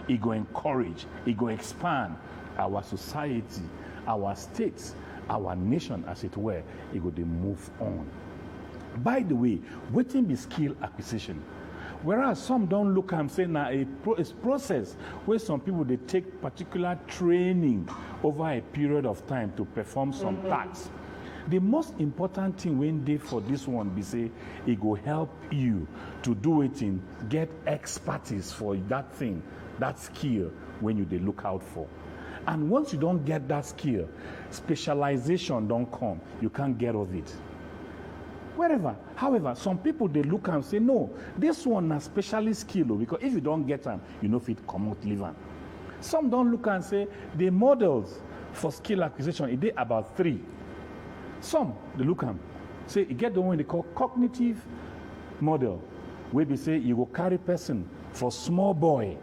it go encourage, it go expand our society, our states, our nation, as it were. It go dey move on. By the way, wetin be skill acquisition? Whereas some don't look and say now a process where some people they take particular training over a period of time to perform some tasks. The most important thing when they for this one be say it will help you to do it in get expertise for that thing, that skill when you they look out for. And once you don't get that skill, specialization don't come. You can't get of it. Wherever. However, some people they look and say, no, this one is specially skilled because if you don't get them, you know if it come out live am. Some don't look and say the models for skill acquisition, it is about 3. Some they look and say you get the one they call cognitive model, where they say you will carry person for small boy,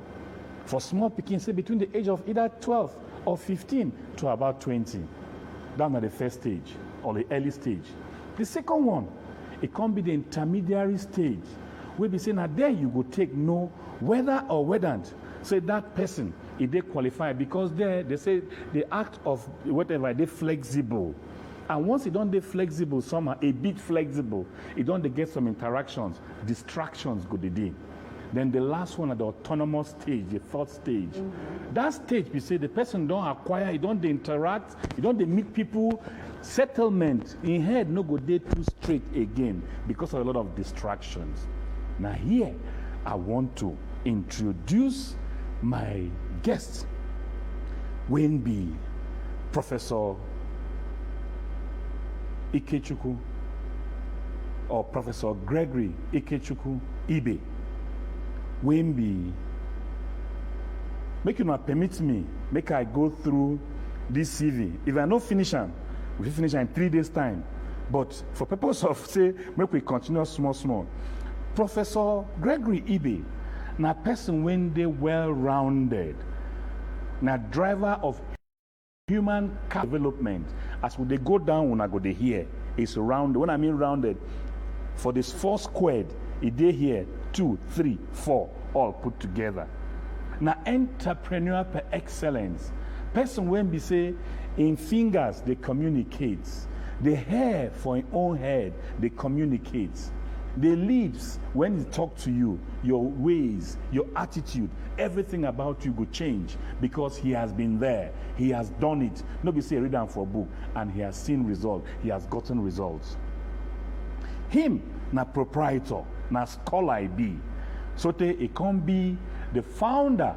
for small pikin, say between the age of either 12 or 15 to about 20. Down at the first stage or the early stage. The second one, it can be the intermediary stage, where we say now there you go take know whether or whether say that person if they qualify, because there they say the act of whatever they flexible, and once it don't they flexible, somehow a bit flexible, it don't they get some interactions, distractions go the day. Then the last one at the autonomous stage, the third stage. That stage, we say the person don't acquire, he don't they interact, he don't they meet people. Settlement in head no go day too straight again because of a lot of distractions. Now here, I want to introduce my guest, when be Professor Ikechukwu or Professor Gregory Ikechukwu Ibe. When be, make you not permit me, make I go through this CV. If I not finish them, we finish in 3 days' time. But for purpose of say, make we continue small. Professor Gregory Ibe, na person when they well-rounded, na driver of human development. As when they go down, when I go there here, it's rounded. When I mean rounded, for this 4 squared, it dey here 2, 3, 4, all put together. Now entrepreneur per excellence. Person when we say in fingers they communicate. The hair for your own head they communicate. The lips when they talk to you, your ways, your attitude, everything about you will change because he has been there. He has done it. Nobody say read down for a book and he has seen results. He has gotten results. Him na proprietor, na scholar I be. So he can be the founder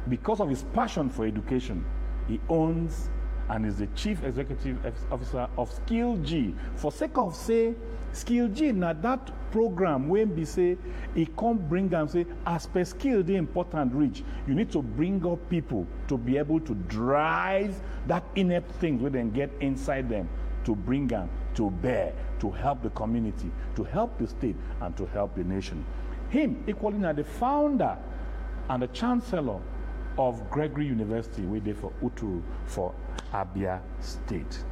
because of his passion for education. He owns and is the chief executive officer of Skill G. For sake of say, Skill G, now that program when we say it can't bring them say as per skill the important reach. You need to bring up people to be able to drive that inept things we then get inside them to bring them to bear, to help the community, to help the state, and to help the nation. Him equally now the founder and the chancellor of Gregory University, we did for Uturu for Abia State.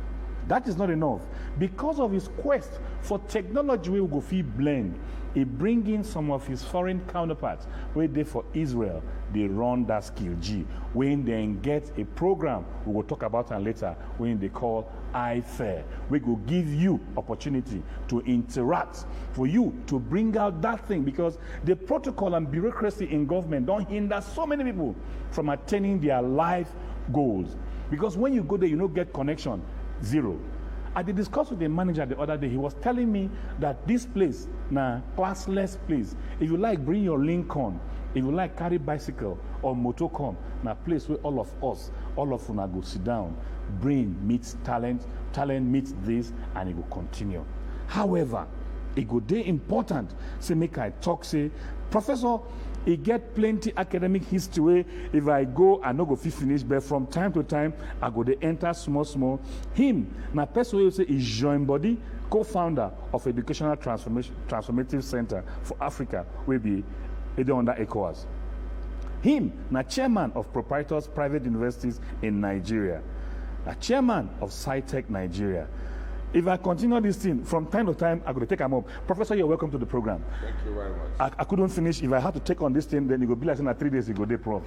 That is not enough. Because of his quest for technology, we will go fee blend. He bring in some of his foreign counterparts, where they for Israel, they run that Skill G. When they get a program, we will talk about it later, when they call iFair. We will give you opportunity to interact, for you to bring out that thing, because the protocol and bureaucracy in government don't hinder so many people from attaining their life goals. Because when you go there, you don't get connection. Zero. I did discuss with the manager the other day. He was telling me that this place, classless place. If you like, bring your Lincoln. If you like, carry bicycle or motorcom. Now, place where all of us, all of una go sit down. Brain meets talent, talent meets this, and it will continue. However, it go dey important. Say make I talk. Say, Professor, he get plenty academic history. If I go, I no go fit finish, but from time to time, I go dey enter small. Him, na person wey say is join body, co-founder of Educational Transformative Center for Africa, will be under ECOWAS. Him, na chairman of Proprietors Private Universities in Nigeria, na chairman of SciTech Nigeria. If I continue this thing, from time to time, I'm going to take him up. Professor, you're welcome to the program. Thank you very much. I couldn't finish. If I had to take on this thing, then it would be like in 3 days, you go there, Prof.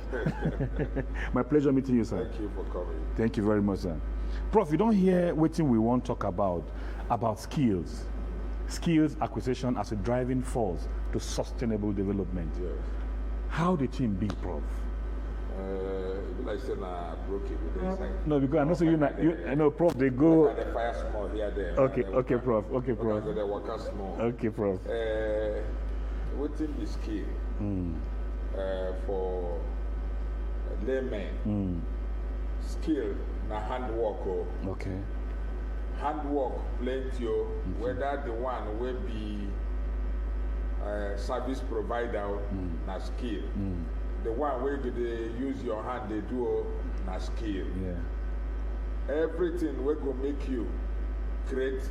My pleasure meeting you, sir. Thank you for coming. Thank you very much, sir. Prof, you don't hear what we want to talk about skills. Skills acquisition as a driving force to sustainable development. Yes. How the team be, Prof? Like saying broke it with the inside. No, because I know, so I know, Prof, they go. The fire small here, there. Okay, Prof. Okay, Prof. Okay, the worker small. Okay, Prof. What in the skill for laymen? Skill na handwork. Okay. Handwork plenty, whether the one will be service provider na skill. The one where they use your hand, they do na skill. Yeah. Everything will go make you create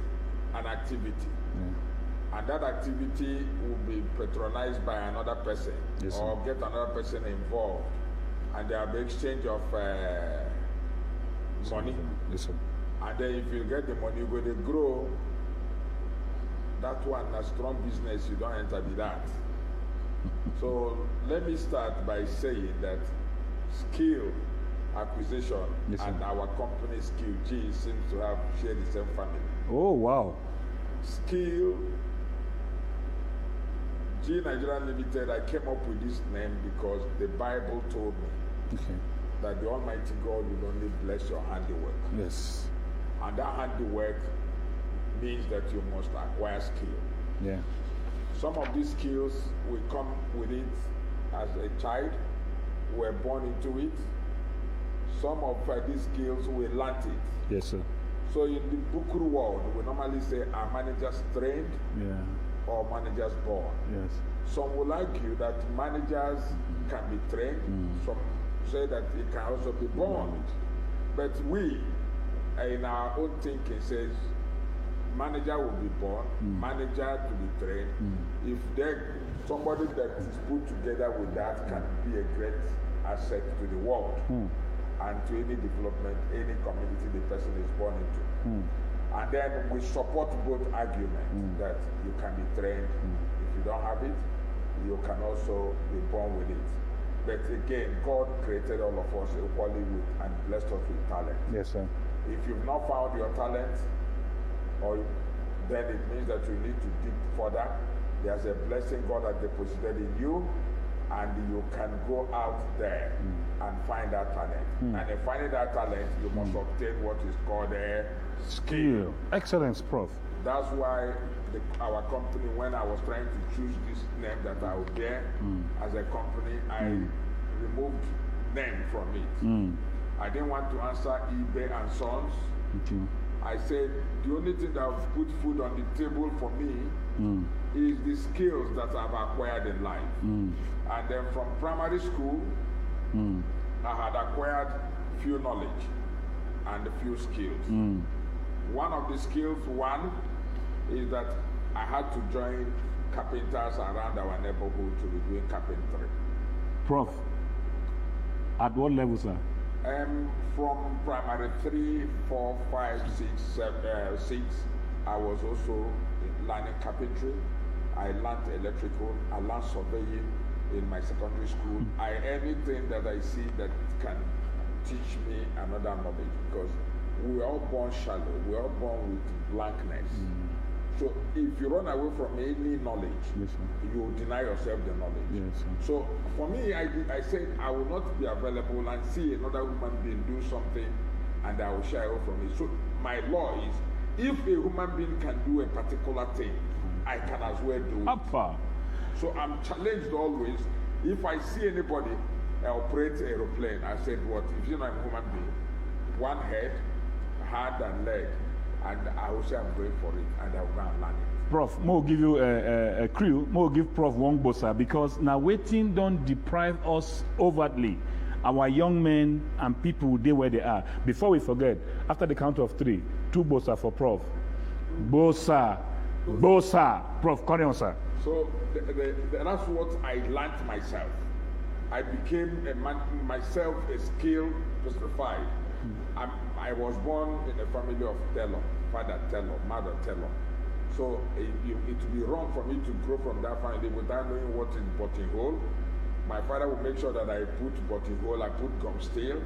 an activity. Yeah. And that activity will be patronized by another person, yes, or get another person involved. And there will be exchange of money. Yes, sir. And then if you get the money, you go to grow. That one, a strong business, you don't enter with that. So let me start by saying that skill acquisition yes, and our company Skill G seems to have shared the same family. Oh, wow. Skill G Nigeria Limited, I came up with this name because the Bible told me that the Almighty God will only bless your handiwork. Yes. And that handiwork means that you must acquire skill. Yeah. Some of these skills will come with it as a child, we're born into it. Some of these skills we learn it. Yes, sir. So in the book world, we normally say are managers trained or managers born. Yes. Some will argue that managers can be trained. Some say that it can also be born. But we, in our own thinking, says manager will be born, manager to be trained. If somebody that is put together with that can be a great asset to the world and to any development, any community the person is born into. And then we support both arguments that you can be trained. If you don't have it, you can also be born with it. But again, God created all of us equally with and blessed us with talent. Yes, sir. If you've not found your talent, then it means that you need to dig further. There's a blessing God has deposited in you, and you can go out there and find that talent. And in finding that talent, you must obtain what is called a skill. Excellence, Prof. That's why our company, when I was trying to choose this name that I would bear as a company, I removed name from it. I didn't want to answer eBay and Sons. I said, the only thing that will put food on the table for me is the skills that I've acquired in life. And then from primary school, I had acquired few knowledge and a few skills. One of the skills, is that I had to join carpenters around our neighborhood to be doing carpentry. Prof, at what level, sir? From primary 3, 4, 5, 6, 7, 6, I was also learning carpentry. I learned electrical. I learned surveying in my secondary school. Anything that I see that can teach me another knowledge, because we're all born shallow. We're all born with blankness. So if you run away from any knowledge, you deny yourself the knowledge. So for me, I said I will not be available and see another human being do something and I will shy away from it. So my law is, if a human being can do a particular thing, I can as well do it. So I'm challenged always. If I see anybody operate an aeroplane, I said, what? If you're not a human being, one head, hand and leg, and I will say I'm going for it, and I will go and learn it. Prof, more give you a crew, more give Prof one bossa, because now waiting don't deprive us overtly. Our young men and people, they where they are. Before we forget, after the count of 3, 2 bossa for Prof. Bossa. Prof, carry on, sir. So that's what I learned myself. I became myself a skill personified. I was born in a family of tailor, father tailor, mother tailor. So it would be wrong for me to grow from that family without knowing what is buttonhole. My father would make sure that I put buttonhole, I put gum steel,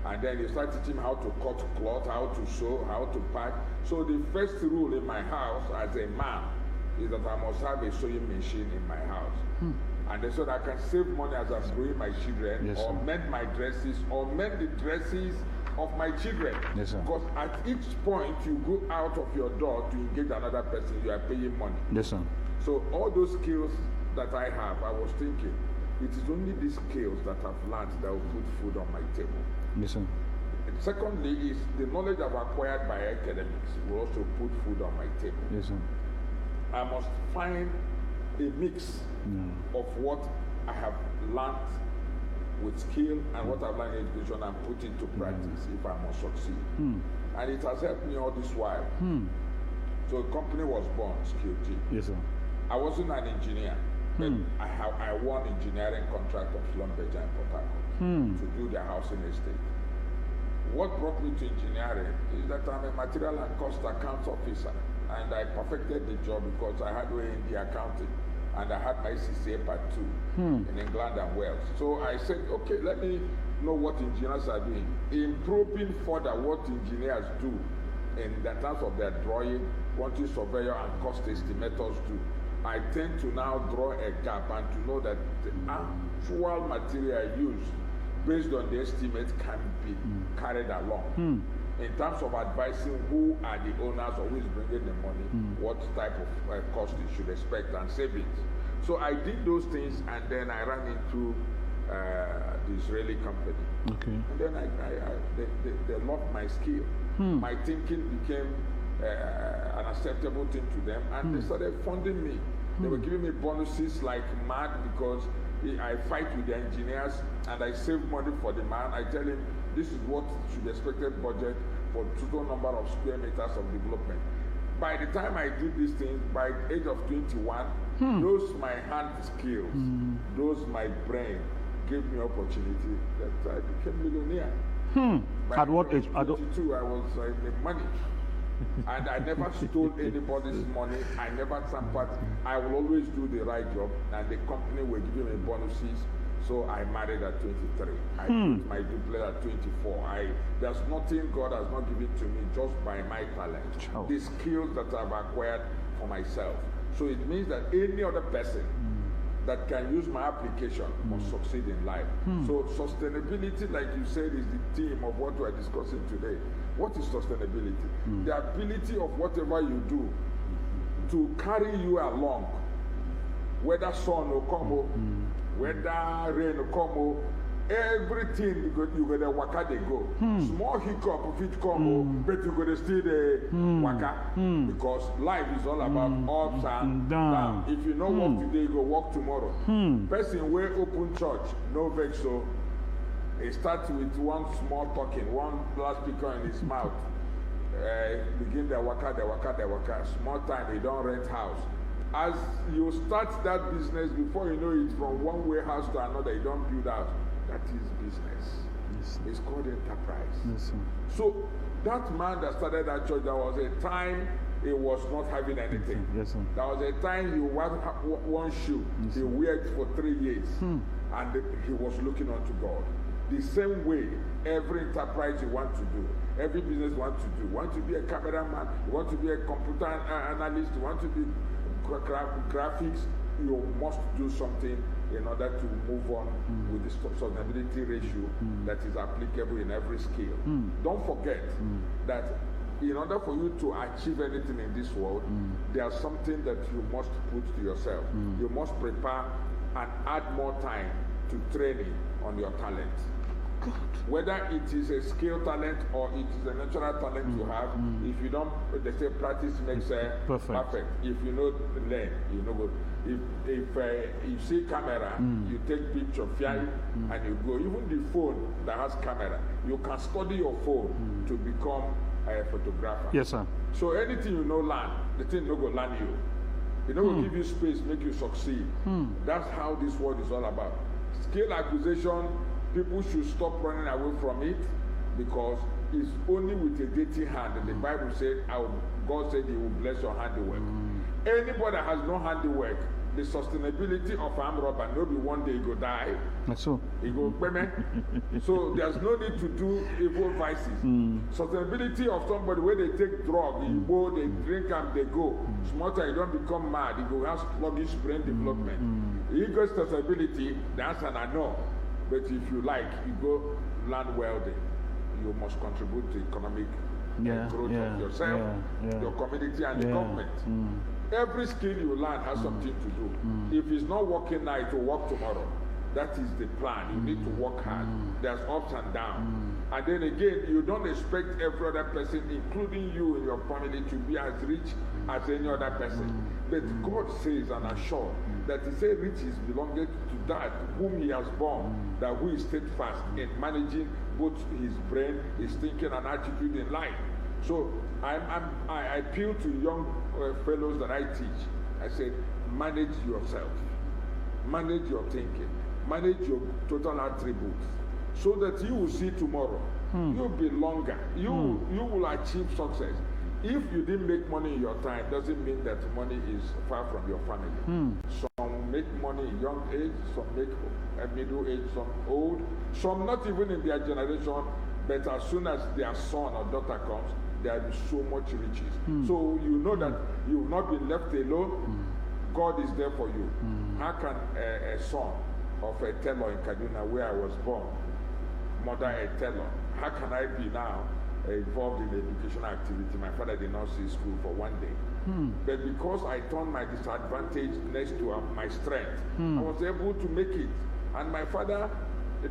and then he started teaching me how to cut cloth, how to sew, how to pack. So the first rule in my house as a man is that I must have a sewing machine in my house. And then so that I can save money as I'm growing my children, Yes, or sir. mend my dresses, or mend the dresses of my children. Yes, sir. Because at each point you go out of your door to engage another person, you are paying money. Yes, sir. So all those skills that I have, I was thinking, it is only these skills that I've learned that will put food on my table. Yes, sir. And secondly, is the knowledge I've acquired by academics will also put food on my table. Yes, sir. I must find a mix of what I have learned with skill and what I've learned in education and put into practice if I must succeed. And it has helped me all this while. So a company was born, Skill G. Yes, sir. I wasn't an engineer, but I won engineering contract of Schlumberger and Port Harcourt to do the housing estate. What brought me to engineering is that I'm a material and cost accounts officer, and I perfected the job because I had A&D accounting, and I had my CCA Part 2 in England and Wales. So I said, okay, let me know what engineers are doing. In probing further what engineers do in the terms of their drawing, quantity surveyor and cost estimators do, I tend to now draw a gap and to know that the actual material used based on the estimate can be carried along. In terms of advising who are the owners or who is bringing the money, what type of cost you should expect and savings. So I did those things, and then I ran into the Israeli company. Okay. And then they loved my skill. My thinking became an acceptable thing to them, and they started funding me. They were giving me bonuses like mad because I fight with the engineers and I save money for the man. I tell him this is what should be expected budget for total number of square meters of development. By the time I do these things, by the age of 21, those my hand skills, those my brain gave me opportunity that I became millionaire. At what age? 22, I was in money. And I never stole anybody's money. I never tampered. I will always do the right job. And the company were giving me bonuses. So I married at 23. I built my duplex at 24. There's nothing God has not given to me just by my talent. Oh. The skills that I've acquired for myself. So it means that any other person that can use my application must succeed in life. So sustainability, like you said, is the theme of what we're discussing today. What is sustainability? The ability of whatever you do to carry you along, whether sun will come, whether rain will come, everything you go to waka they go. Small hiccup if it come, but you go to still the waka because life is all about ups and downs. If you know walk today, you go walk tomorrow. Person where open church, no vex so. It starts with one small talking, one loudspeaker in his mouth. Begin the waka. Small time, they don't rent house. As you start that business, before you know it, from one warehouse to another, you don't build house. That is business. Yes, It's called enterprise. yes, sir. So that man that started that church, there was a time he was not having anything. Yes, sir. There was a time he had one shoe. He wore it for 3 years. And he was looking unto God. The same way, every enterprise you want to do, every business you want to do, you want to be a cameraman, you want to be a computer analyst, you want to be graphics, you must do something in order to move on with the sustainability ratio that is applicable in every skill. Don't forget that in order for you to achieve anything in this world, there's something that you must put to yourself. You must prepare and add more time to training on your talent. Whether it is a skill talent or it is a natural talent you have, if you don't, they say practice makes perfect. If you know learn, you know good. If you see camera, you take picture, and you go. Even the phone that has camera, you can study your phone to become a photographer. Yes, sir. So anything you know learn, the thing no go learn you. It no go give you space, make you succeed. That's how this world is all about. Skill acquisition. People should stop running away from it. because it's only with a dirty hand. And the Bible said, God said He will bless your handiwork. Anybody that has no handiwork, the sustainability of armed robber, maybe one day he go die. That's so. He go payment. So there's no need to do evil vices. Sustainability of somebody where they take drug, you go, they drink and they go. Small time, you don't become mad. You go have sluggish brain development. Ego sustainability, the answer is no. But if you like, you go land welding. You must contribute to economic growth of yourself, your community, and the government. Every skill you learn has something to do. If it's not working now, it will work tomorrow. That is the plan. You need to work hard. There's ups and downs. And then again, you don't expect every other person, including you and your family, to be as rich as any other person. But God says and assures that He said riches belongeth to that whom He has born, that who is steadfast in managing both his brain, his thinking, and attitude in life. So I appeal to young fellows that I teach. I say, manage yourself, manage your thinking, manage your total attributes, so that you will see tomorrow. You'll be longer. You will achieve success. If you didn't make money in your time, doesn't mean that money is far from your family. Some make money in young age, some make at middle age, some old, some not even in their generation, but as soon as their son or daughter comes, there will be so much riches. So you know that you will not be left alone. God is there for you. How can a son of a tailor in Kaduna, where I was born, mother a tailor, how can I be now involved in the educational activity? My father did not see school for one day. But because I turned my disadvantage next to my strength, I was able to make it. And my father,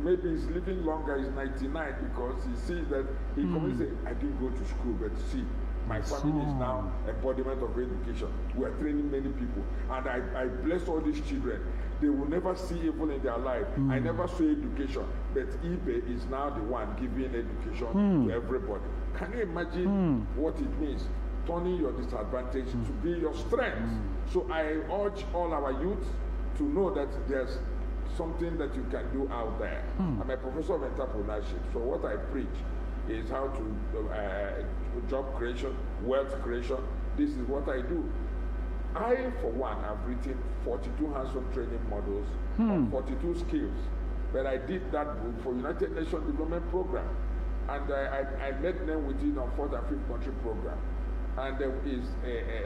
maybe he's living longer, he's 99, because he sees that he comes and says, I didn't go to school, but see, my family is now embodiment of education. We are training many people. And I bless all these children. They will never see evil in their life. I never saw education, but eBay is now the one giving education to everybody. Can you imagine what it means? Turning your disadvantage to be your strength. So I urge all our youth to know that there's something that you can do out there. I'm a professor of entrepreneurship, so what I preach is how to job creation, wealth creation. This is what I do. I, for one, have written 42 hands-on training models on 42 skills. But I did that book for United Nations Development Program. And I met them within on 4th and 5th country program. And there is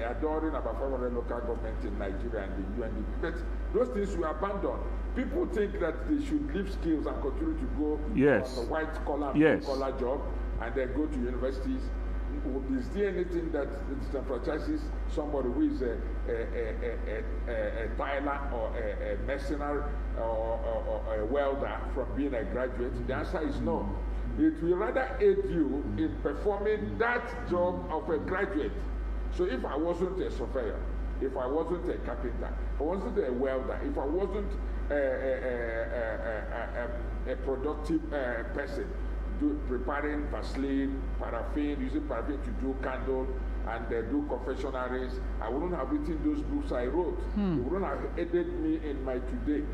adoring about 500 local governments in Nigeria and the UNDP. But those things we abandon. People think that they should leave skills and continue to go on the white collar and blue collar job and then go to universities. Is there anything that disenfranchises somebody who is a tiler or a mercenary or a welder from being a graduate? The answer is no. It will rather aid you in performing that job of a graduate. So if I wasn't a surveyor, if I wasn't a carpenter, if I wasn't a welder, if I wasn't a productive person, preparing Vaseline, paraffin, using paraffin to do candle and do confectionaries, I wouldn't have written those books I wrote. It wouldn't have aided me in my today.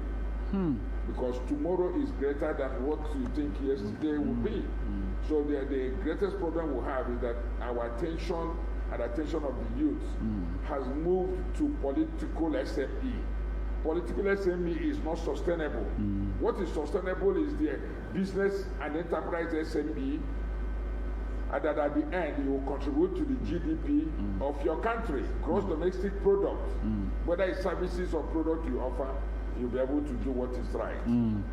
Because tomorrow is greater than what you think yesterday will be. So the greatest problem we have is that our attention and attention of the youth has moved to political SME. Political SME is not sustainable. What is sustainable is the business and enterprise SME, and that at the end you will contribute to the GDP of your country, gross domestic product. Whether it's services or product you offer, you'll be able to do what is right.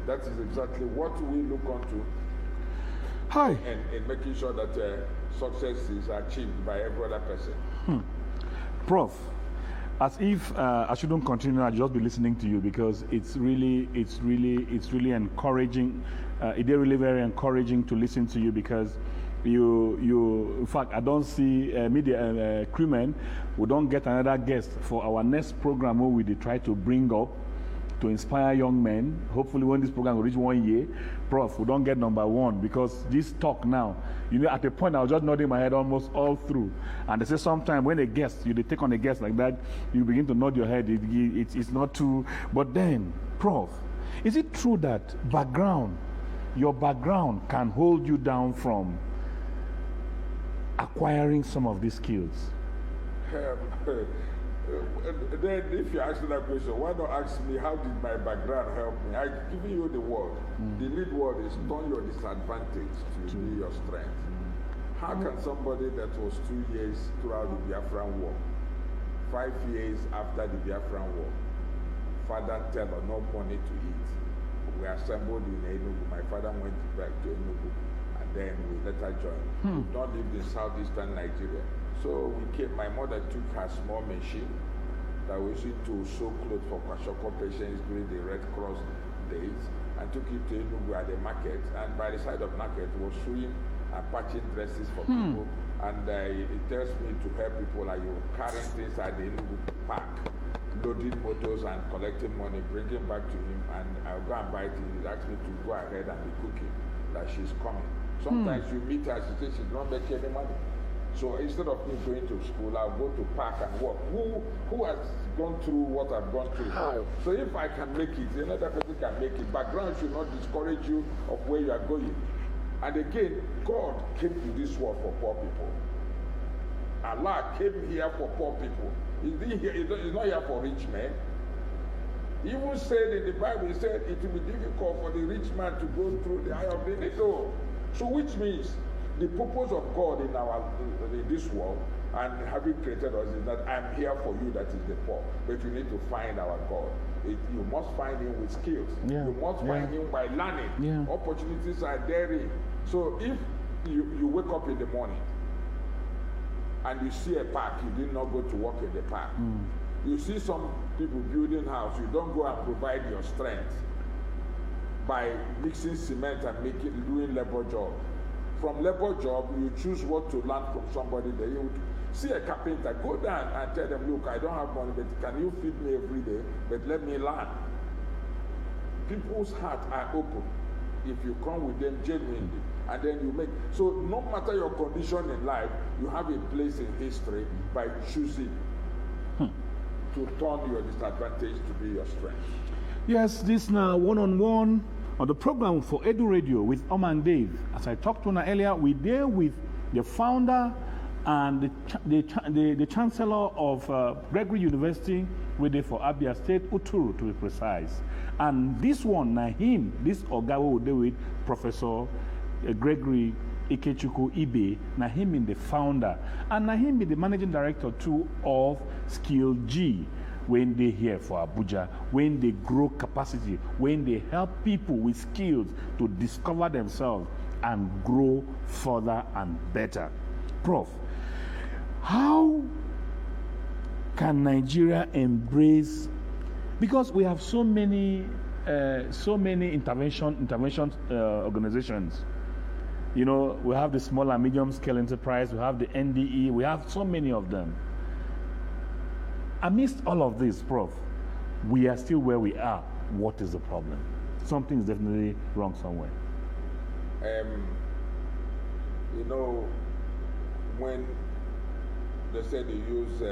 That is exactly what we look onto. And making sure that success is achieved by every other person. Prof, as if I shouldn't continue, I'll just be listening to you because it's really encouraging. It's really very encouraging to listen to you because you in fact, I don't see media crewmen. We don't get another guest for our next program where we try to bring up to inspire young men. Hopefully when this program will reach 1 year, Prof, we don't get number one because this talk now, at a point I was just nodding my head almost all through. And they say sometimes when a guest, they take on a guest like that, you begin to nod your head. It's not too. But then, Prof, is it true that background your background can hold you down from acquiring some of these skills? Then if you ask me that question, why not ask me how did my background help me? I've given you the word. The lead word is turn your disadvantage to be your strength. How can somebody that was 2 years throughout the Biafran War, 5 years after the Biafran War, father tell her no money to eat? We assembled in Enugu. My father went back to Enugu, and then we later joined. We don't live in southeastern Nigeria. So we came, my mother took her small machine that we used to sew clothes for Kwashoko patients during the Red Cross days, and took it to Enugu at the market, and by the side of the market was sewing and patching dresses for people, and it tells me to help people like you carrying things at the Enugu park, loading motors and collecting money, bringing back to him, and I'll go and buy it. He asked me to go ahead and be cooking, that she's coming. Sometimes you meet her, she says she's not making any money. So instead of me going to school, I'll go to park and work. Who has gone through what I've gone through? So if I can make it, another person can make it. Background should not discourage you of where you are going. And again, God came to this world for poor people. Allah came here for poor people. He's not here for rich men. He even said in the Bible, he said it will be difficult for the rich man to go through the eye of the needle. So which means the purpose of God in this world and having created us is that I'm here for you that is the poor. But you need to find our God. You must find him with skills. You must find him by learning. Opportunities are there. So if you wake up in the morning and you see a park, you did not go to work in the park. You see some people building house, you don't go and provide your strength by mixing cement and doing labor job. From labor job, you choose what to learn from somebody. That you would see a carpenter, go down and tell them, look, I don't have money, but can you feed me every day? But let me learn. People's hearts are open if you come with them genuinely, and then you make. So no matter your condition in life, you have a place in history by choosing to turn your disadvantage to be your strength. Yes, this now one-on-one on the program for Edu Radio with Oman Dave. As I talked to her earlier, we're there with the founder and the Chancellor of Gregory University, we're there for Abia State, Uturu to be precise. And this one, Nahim, this Ogawa will do with Professor Gregory Ikechukwu Ibe, Nahim is the founder, and Nahim is the managing director too of Skill G. When they here for Abuja, when they grow capacity, when they help people with skills to discover themselves and grow further and better. Prof, how can Nigeria embrace, because we have so many intervention organizations. You know, we have the small and medium scale enterprise, we have the NDE, we have so many of them. Amidst all of this, Prof, we are still where we are. What is the problem? Something is definitely wrong somewhere. You know, when they say they use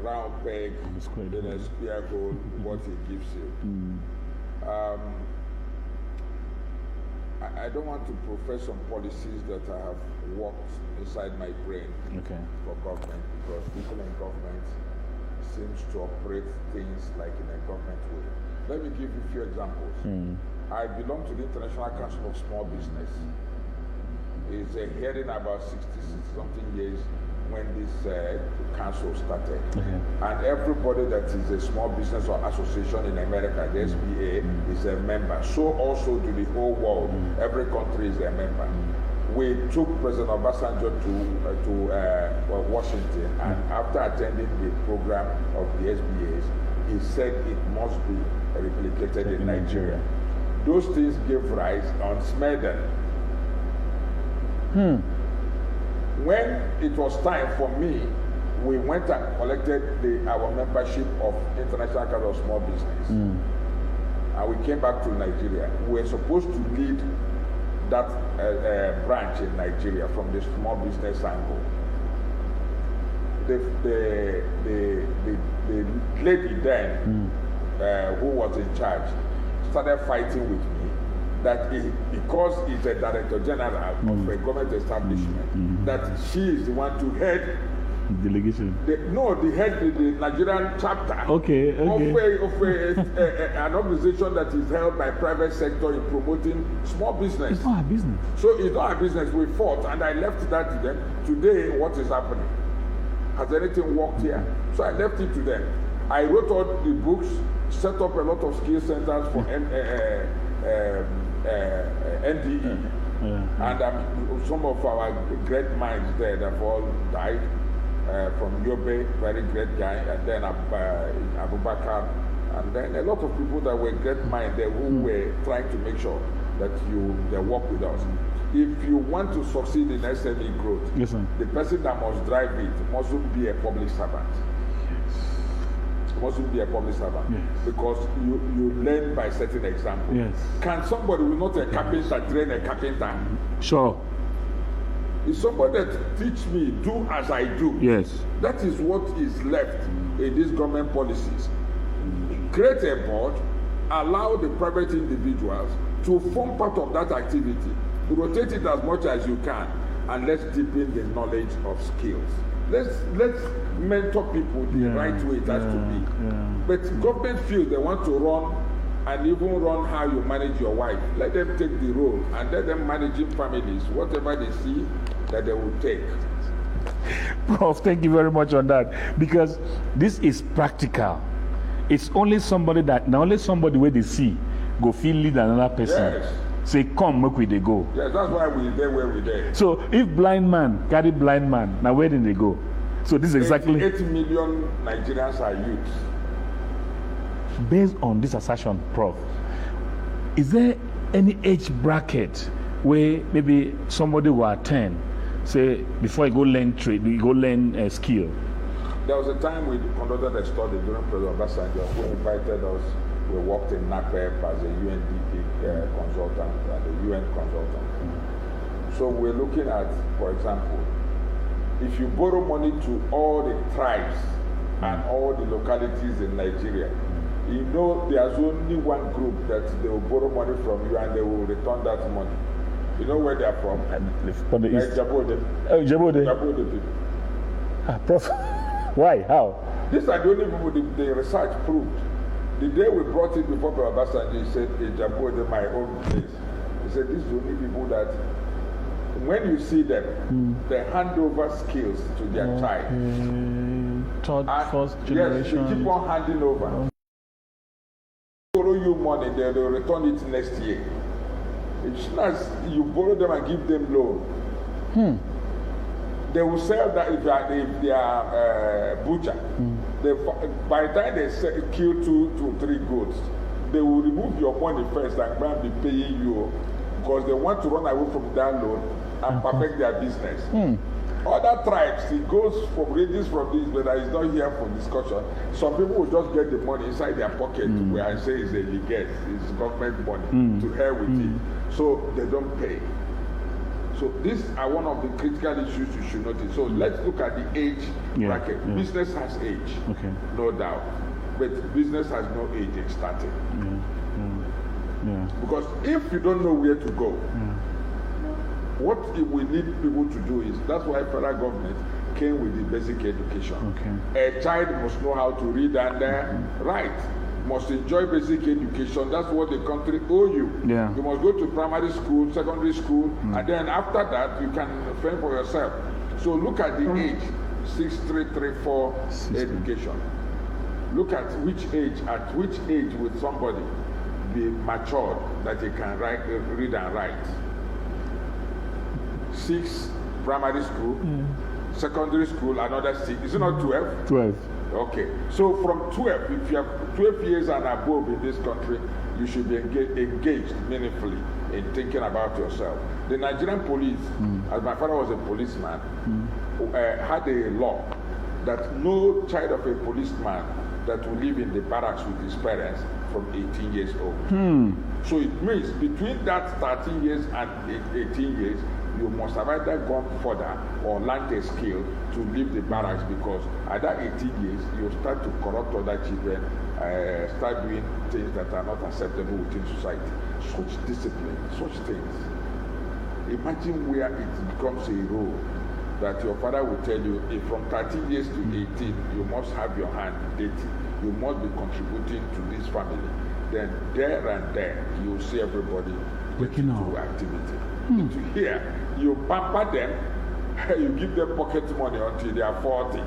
round peg in a square hole, what it gives you. I don't want to profess some policies that I have worked inside my brain for government, because people in government seems to operate things like in a government way. Let me give you a few examples. I belong to the International Council of Small Business. It's a hearing about 60-something years when this council started. And everybody that is a small business or association in America, the SBA, is a member. So also to the whole world, every country is a member. We took President Obasanjo to Washington, and after attending the program of the SBAs, he said it must be replicated in Nigeria. Those things gave rise on Smeden. When it was time for me, we went and collected our membership of International Council of Small Business. And we came back to Nigeria. We were supposed to lead that branch in Nigeria from the small business angle. The lady then, who was in charge, started fighting with me that because he's a director general of a government establishment, that she is the one to head delegation. the head the Nigerian chapter of an organization that is held by private sector in promoting small business. It's not a business. So it's not a business. We fought, and I left that to them. Today, what is happening? Has anything worked here? So I left it to them. I wrote all the books, set up a lot of skill centers for NDE, and some of our great minds there that have all died. From Yobe, very great guy, and then Abubakar, and then a lot of people that were great minded who were trying to make sure that they work with us. If you want to succeed in SME growth, yes, sir, the person that must drive it mustn't be a public servant. Mustn't be a public servant, yes, because you learn by setting example. Yes. Can somebody who not a carpenter train a carpenter? Sure. If somebody that teach me, do as I do. Yes. That is what is left in these government policies. Create a board, allow the private individuals to form part of that activity, rotate it as much as you can, and let's deepen the knowledge of skills. Let's mentor people the right way it has to be. But government feels they want to run and even run how you manage your wife. Let them take the role and let them manage families, whatever they see that they will take. Prof, thank you very much on that, because this is practical. It's only somebody where they see go feel lead another person. Yes. Say, come, make we they go. Yes, that's why we there where we there. So if blind man carry blind man, now where did they go? So this is exactly 80 million Nigerians are youths. Based on this assertion, Prof, is there any age bracket where maybe somebody will attend, say, before you go learn trade, you go learn a skill? There was a time we conducted a study during President Obasanjo who invited us. We worked in NAPEP as a UNDP consultant and a UN consultant. So we're looking at, for example, if you borrow money to all the tribes and all the localities in Nigeria, you know there's only one group that they will borrow money from you and they will return that money. You know where they are from? From the east. Jabode. Oh, Jabode. Jabode people. Prof, why? How? These are the only people the research proved. The day we brought it before Obasanjo, he said, Jabode, my own place. He said, these are the only people that when you see them, they hand over skills to their child. Third, first generation. Yes, they keep on handing over. Borrow you money, they'll return it next year. It's not you borrow them and give them loan. They will sell that if they are butcher. By the time they kill 2 to 3 goats, they will remove your money first and go and be paying you because they want to run away from that loan and perfect their business. Other tribes, it goes from this, but it's not here for discussion. Some people will just get the money inside their pocket where I say it's a legat, it's government money, to hell with it. So they don't pay. So these are one of the critical issues you should notice. So let's look at the age bracket. Business has age, no doubt. But business has no age starting. Because if you don't know where to go, what we need people to do is, that's why federal government came with the basic education. A child must know how to read and write, must enjoy basic education. That's what the country owe you. You must go to primary school, secondary school, and then after that you can fend for yourself. So look at the age, 6, 3, 3, 4 education. Look at which age would somebody be matured that he can read and write. 6, primary school, secondary school, another 6. Is it not 12? 12. Okay. So from 12, if you have 12 years and above in this country, you should be engaged meaningfully in thinking about yourself. The Nigerian police, as my father was a policeman, had a law that no child of a policeman that will live in the barracks with his parents from 18 years old. So it means between that 13 years and 18 years, you must have either gone further or learned a skill to leave the barracks, because at that 18 years, you start to corrupt other children, start doing things that are not acceptable within society. such discipline, such things. Imagine where it becomes a rule that your father will tell you, if from 13 years to 18, you must have your hand dating. You must be contributing to this family. Then there and there, you see everybody waking up. Activity. To here, you pamper them, you give them pocket money until they are 40.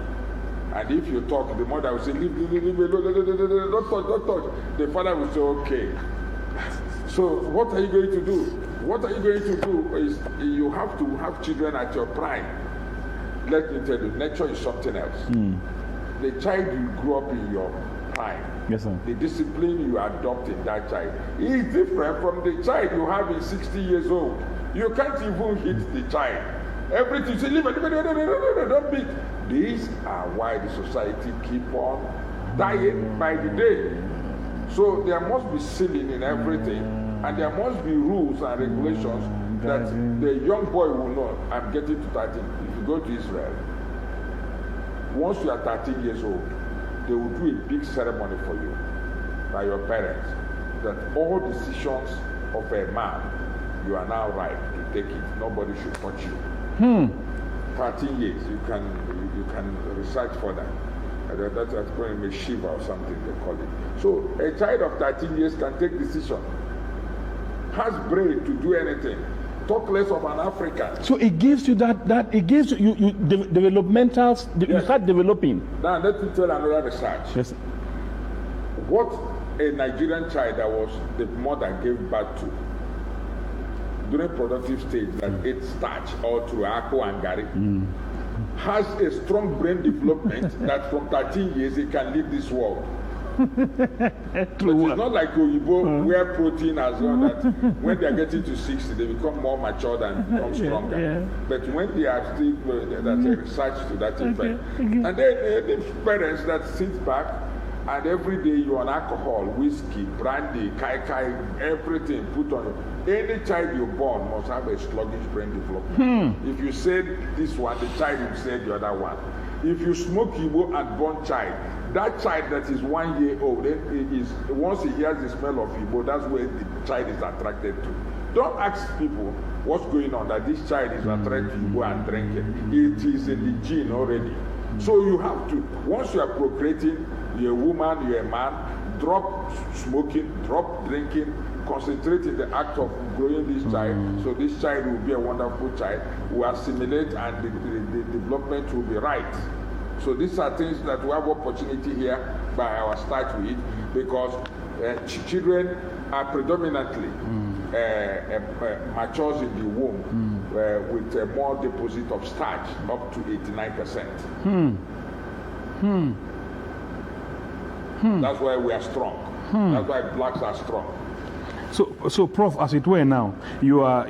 And if you talk, the mother will say, leave, don't touch. The father will say, okay. So what are you going to do? What are you going to do is you have to have children at your prime. Let me tell you, nature is something else. The child you grew up in your prime, yes, sir. The discipline you adopt in that child is different from the child you have in 60 years old. You can't even hit the child. Everything, say, leave it, don't beat. These are why the society keep on dying by the day. So there must be ceiling in everything, and there must be rules and regulations that the young boy will know. I'm getting to 13. If you go to Israel, once you are 13 years old, they will do a big ceremony for you by your parents, that all decisions of a man, you are now right to take it. Nobody should touch you. 13 years, you can research for that. That's going to be Shiva or something they call it. So a child of 13 years can take decision, has brain to do anything. Talk less of an African. So it gives you that it gives you developmental. Yes. You start developing. Now let me tell another research. Yes. What a Nigerian child that was the mother gave birth to during productive stage that ate starch all through Ako and Gary has a strong brain development that from 13 years he can leave this world. But it's not like Oyibo where protein has gone that when they are getting to 60 they become more mature and become stronger. Yeah. But when they are still, that's a research to that effect. And then the parents that sit back and every day you on alcohol, whiskey, brandy, kai, everything put on you. Any child you born must have a sluggish brain development. If you said this one, the child will say the other one. If you smoke Igbo and born child, that child that is 1 year old, once he hears the smell of Igbo, that's where the child is attracted to. Don't ask people what's going on, that this child is attracted to Igbo and drinking. It is in the gene already. So you have to, once you are procreating, you're a woman, you're a man, drop smoking, drop drinking, concentrate in the act of growing this child. So this child will be a wonderful child, will assimilate, and the development will be right. So these are things that we have opportunity here by our start with, because children are predominantly matures in the womb with a more deposit of starch, up to 89%. That's why we are strong. That's why blacks are strong. So, Prof, as it were now, you are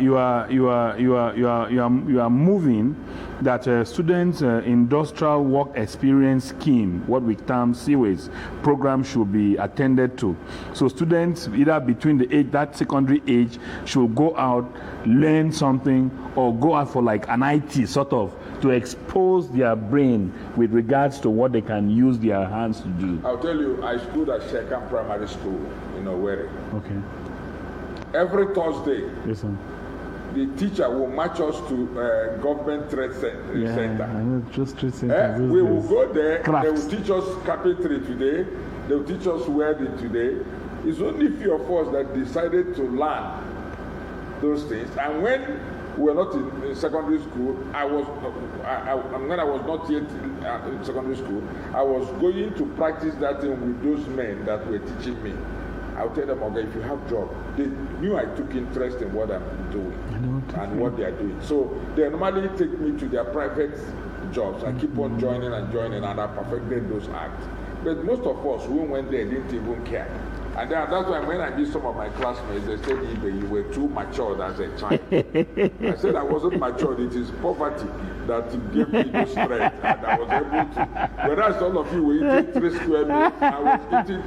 moving that students' industrial work experience scheme, what we term CWAS program, should be attended to. So students, either between the age, that secondary age, should go out, learn something, or go out for like an IT sort of, to expose their brain with regards to what they can use their hands to do. I'll tell you, I schooled at Shekan Primary School in Owerri. Okay. Every Thursday, yes, sir, the teacher will march us to Government Trade Center. I know, just trade center. We will go there. Crafts. They will teach us carpentry today. They will teach us welding today. It's only few of us that decided to learn those things. And when we were not in secondary school, when I was not yet in secondary school, I was going to practice that thing with those men that were teaching me. I'll tell them, okay, if you have job, they knew I took interest in what I'm doing and what they are doing. So they normally take me to their private jobs. I keep on joining, and I perfected those acts. But most of us who went there didn't even care. And that's why when I meet some of my classmates, they said, Ibe, you were too matured as a child. I said I wasn't matured. It is poverty that gave me the strength, and I was able to. Whereas all of you were eating 3 square meals, I was eating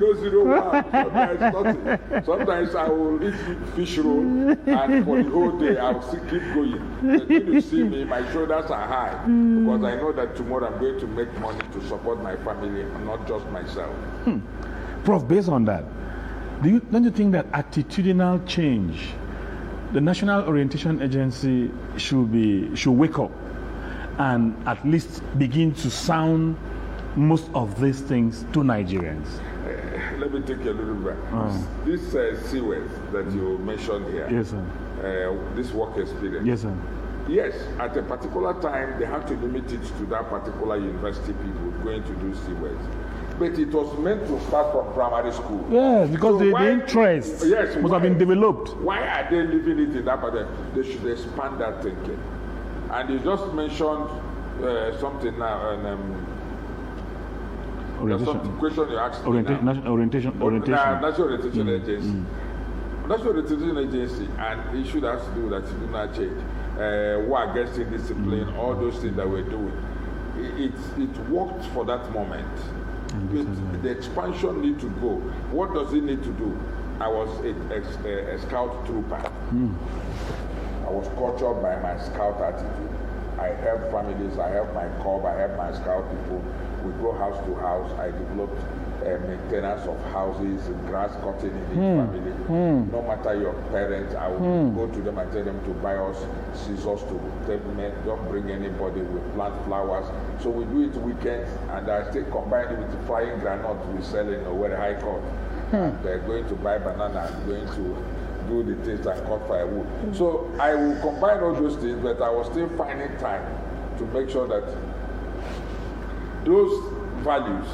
001. Sometimes nothing. Sometimes I will eat fish roll, and for the whole day I will still keep going. And when you see me, my shoulders are high, because I know that tomorrow I'm going to make money to support my family and not just myself. Prof, based on that, Don't you think that attitudinal change, the National Orientation Agency should wake up and at least begin to sound most of these things to Nigerians? Let me take a little bit. This CWES that you mentioned here. Yes, sir. This work experience. Yes, sir. Yes, at a particular time, they have to limit it to that particular university people going to do CWES. But it was meant to start from primary school. Yes, because the interest must have been developed. Why are they leaving it in that part? They should expand that thinking. And you just mentioned something now, there's some question you asked me now. National Orientation Agency. National Orientation Agency, and it should have to do that it do not change. War against discipline, all those things that we're doing. It worked for that moment. The expansion need to go. What does it need to do? I was a scout trooper. I was cultured by my scout attitude. I help families, I help my corps, I help my scout people. We go house to house. I developed maintenance of houses, grass cutting in each family. No matter your parents, I will go to them and tell them to buy us scissors to tell them, don't bring anybody, we plant flowers. So we do it weekends, and I still combine it with the flying granite we sell in Owerri High Court. And they're going to buy banana and going to do the things and cut firewood. So I will combine all those things, but I was still finding time to make sure that those values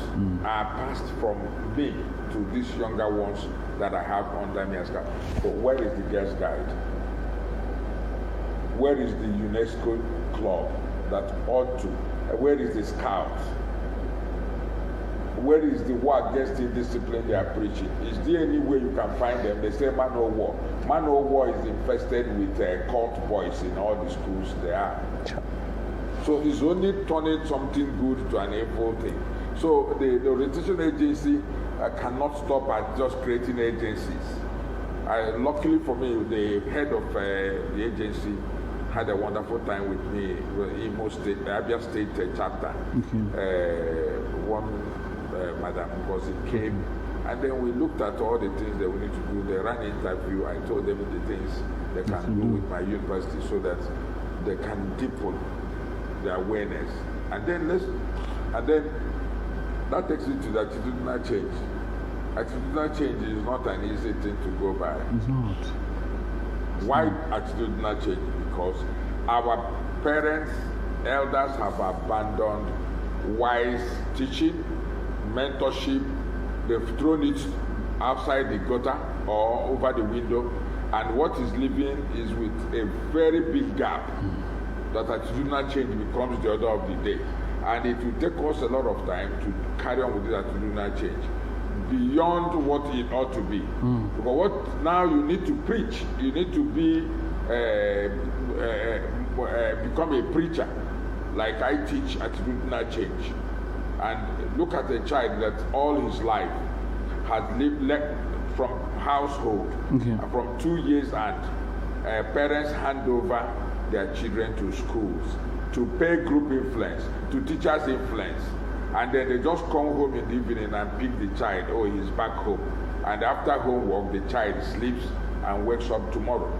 are passed from me to these younger ones that I have under me as God. But where is the Girls Guide? Where is the UNESCO club that ought to? Where is the Scouts? Where is the war against indiscipline they are preaching? Is there any way you can find them? They say man o' war. Man o' war is infested with cult boys in all the schools they are. So it's only turning something good to an evil thing. So the orientation agency cannot stop at just creating agencies. Luckily for me, the head of the agency had a wonderful time with me in Abia State chapter. One madam, because it came, and then we looked at all the things that we need to do. They ran an interview. I told them the things they can do with my university so that they can deepen the awareness, and then that takes you to the attitudinal change. Attitudinal change is not an easy thing to go by. It's not. Why attitudinal change? Because our parents, elders have abandoned wise teaching, mentorship. They've thrown it outside the gutter or over the window, and what is living is with a very big gap. That attitudinal change becomes the order of the day. And it will take us a lot of time to carry on with this attitudinal change beyond what it ought to be. Because what now you need to preach, you need to be become a preacher. Like I teach attitudinal change. And look at a child that all his life has lived from household, and from 2 years and parents hand over their children to schools, to pay group influence, to teachers influence, and then they just come home in the evening and pick the child. Oh, he's back home, and after homework the child sleeps and wakes up tomorrow.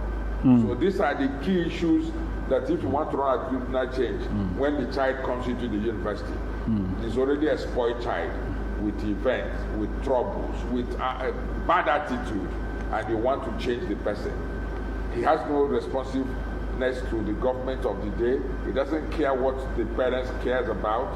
So these are the key issues that if you want to run attitudinal change, when the child comes into the university, he's already a spoiled child with events, with troubles, with bad attitude, and you want to change the person. He has no responsiveness to the government of the day. He doesn't care what the parents cares about.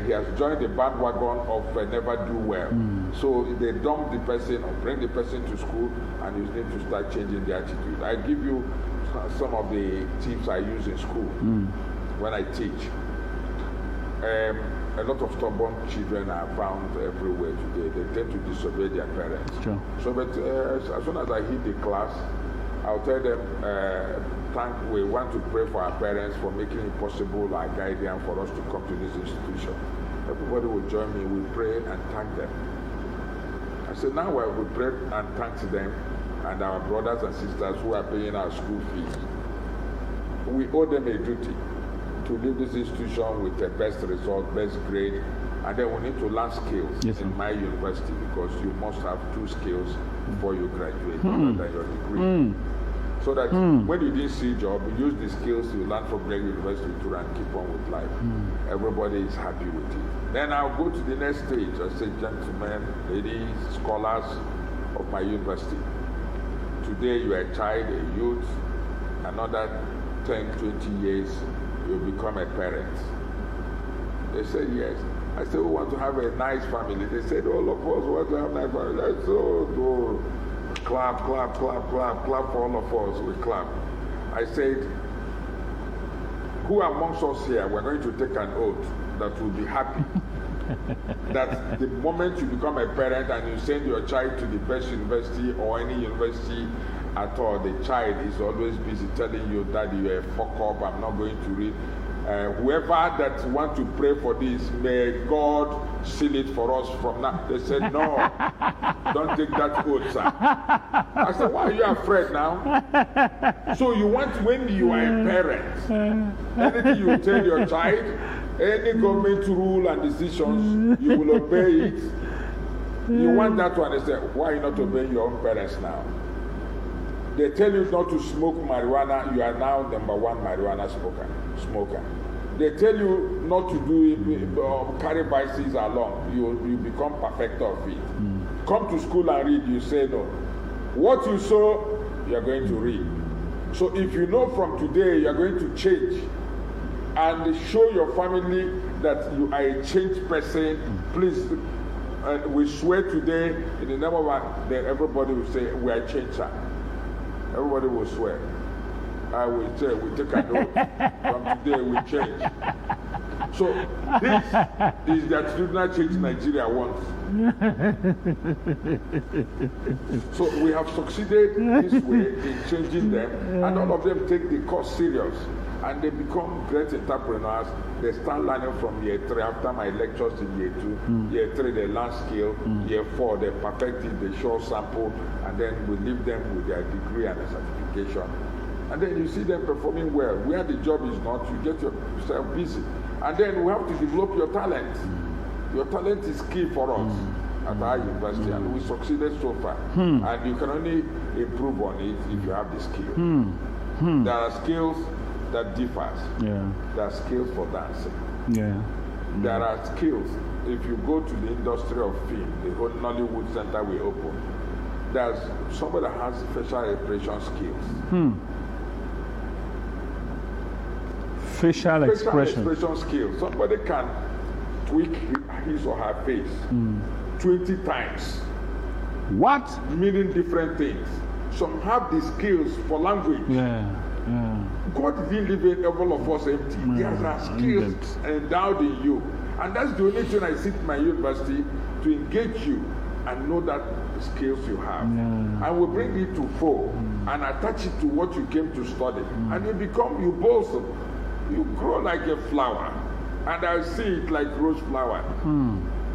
He has joined the bandwagon of never do well. So they dump the person or bring the person to school, and you need to start changing the attitude. I give you some of the tips I use in school when I teach. A lot of stubborn children are found everywhere today. They tend to disobey their parents. Sure. So, but as soon as I hit the class, I'll tell them, we want to pray for our parents for making it possible, our guardian, for us to come to this institution. Everybody will join me. We pray and thank them. I said, now we pray and thank them and our brothers and sisters who are paying our school fees. We owe them a duty to leave this institution with the best result, best grade, And then we need to learn skills in my university, because you must have 2 skills before you graduate, other than your degree. So that when you didn't see a job, you use the skills you learn from Gregory University to run, keep on with life. Everybody is happy with it. Then I'll go to the next stage. I say, gentlemen, ladies, scholars of my university. Today you are a child, a youth. Another 10, 20 years, you'll become a parent. They said yes. I said, we want to have a nice family. They said, all of us want to have a nice family. That's so good. Clap, clap, clap, clap, clap for all of us. We clap. I said, who amongst us here, we're going to take an oath that will be happy that the moment you become a parent and you send your child to the best university or any university at all, the child is always busy telling you, Daddy, you're a fuck up, I'm not going to read. Whoever that want to pray for this, may God seal it for us from now. They said, no, don't take that oath, sir. I said, why are you afraid now? So you want, when you are a parent, anything you tell your child, any government rule and decisions, you will obey it. You want that to understand. Why are you not obeying your own parents now? They tell you not to smoke marijuana, you are now #1 marijuana smoker. They tell you not to do carry bicycles along, you become perfecter of it. Come to school and read, you say no. What you sow, you are going to read. So if you know from today you are going to change and show your family that you are a changed person, please, we swear today in the name of God, then everybody will say, we are changed, sir. Everybody will swear. I will say, we take an oath. From today, we change. So this is the attitudinal change Nigeria wants. So we have succeeded this way in changing them, and all of them take the course serious, and they become great entrepreneurs. They start learning from year 3. After my lectures in year 2, year 3 they learn skill, year 4 they perfect it, they show sample, and then we leave them with their degree and a certification. And then you see them performing well. Where the job is not, you get yourself busy. And then we have to develop your talent. Your talent is key for us at our university, and we succeeded so far. And you can only improve on it if you have the skill. There are skills that differs. There are skills for dancing. There are skills. If you go to the industry of film, the whole Nollywood Center we open, there's somebody that has facial expression skills. Facial expression skills. Somebody can tweak his or her face 20 times. What? Meaning different things. Some have the skills for language. God didn't leave all of us empty. There are skills endowed in you. And that's the only thing I see in my university, to engage you and know that skills you have. And we bring it to fore and attach it to what you came to study. And you blossom. You grow like a flower. And I see it like rose flower.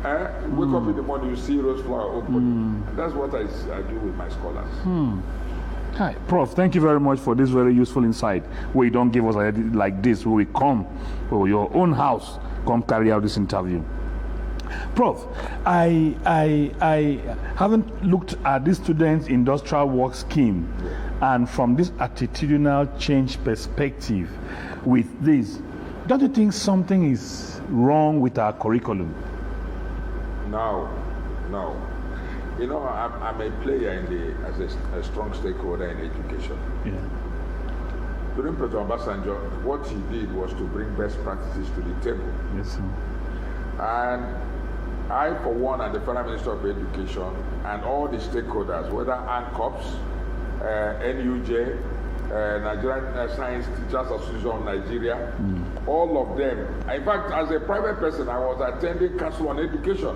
Wake up in the morning, you see rose flower open. And that's what I do with my scholars. Hi, Prof, thank you very much for this very useful insight. Where you don't give us like this, where we come to your own house, come carry out this interview. Prof, I haven't looked at this student's industrial work scheme, and from this attitudinal change perspective with this, don't you think something is wrong with our curriculum? No. You know, I'm a player as a strong stakeholder in education. During President Obasanjo, what he did was to bring best practices to the table. Yes, sir. And I, for one, and the Federal Minister of Education, and all the stakeholders, whether ANCOPS, NUJ, Nigerian Science Teachers Association of Nigeria, all of them. In fact, as a private person, I was attending Council on Education.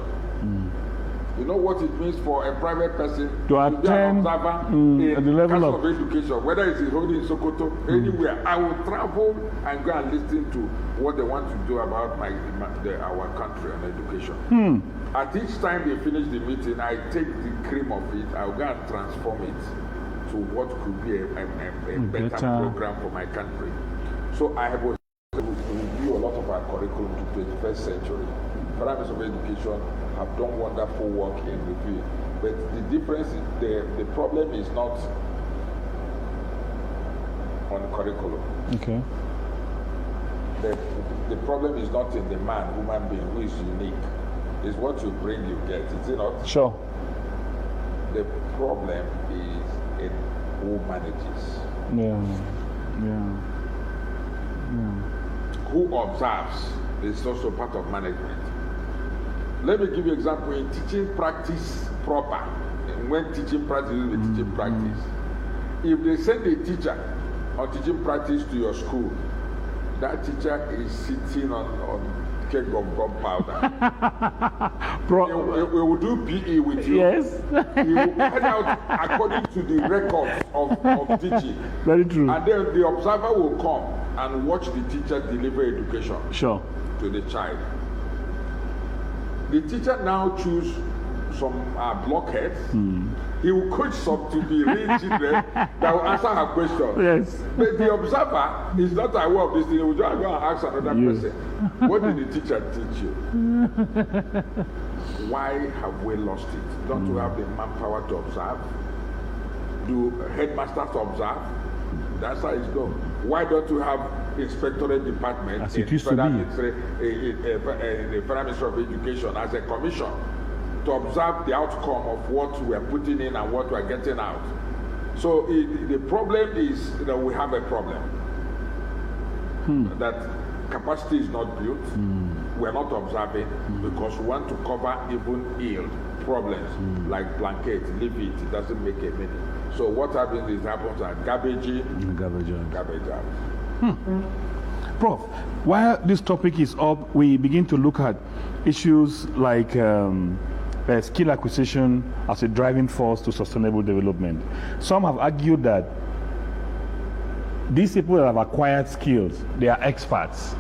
You know what it means for a private person to attend be an observer in at the level Council of Education, whether it's in Sokoto, anywhere. I will travel and go and listen to what they want to do about our country on education. At each time they finish the meeting, I take the cream of it, I'll go and transform it to what could be a better program for my country. So I have review a lot of our curriculum to the 21st century. Federal Ministry of Education have done wonderful work in review. But the difference is the problem is not on curriculum. Okay. The problem is not in the man, human being who is unique. It's what you bring, you get. Is it not? Sure. The problem is in who manages. Who observes is also part of management. Let me give you an example in teaching practice proper. When teaching practice is teaching practice. If they send a teacher on teaching practice to your school, that teacher is sitting on cake of gunpowder. He will do PE with you. Yes. He will carry out according to the records of teaching. Very true. And then the observer will come and watch the teacher deliver education to the child. The teacher now choose some blockheads. He will coach some to be real children that will answer her question. Yes. But the observer is not aware of this thing. He will just go and ask another person, what did the teacher teach you? Why have we lost it? Don't we have the manpower to observe? Do headmasters observe? That's how it's done. Why don't we have inspectorate department as it used to be in the Federal Ministry of Education as a commission to observe the outcome of what we are putting in and what we are getting out? So the problem is that we have a problem. That capacity is not built. We are not observing because we want to cover even ill problems like blanket, leave it, it doesn't make a meaning. So what happens is happens at garbage in, garbage out. Prof, while this topic is up, we begin to look at issues like skill acquisition as a driving force to sustainable development. Some have argued that these people that have acquired skills, they are experts.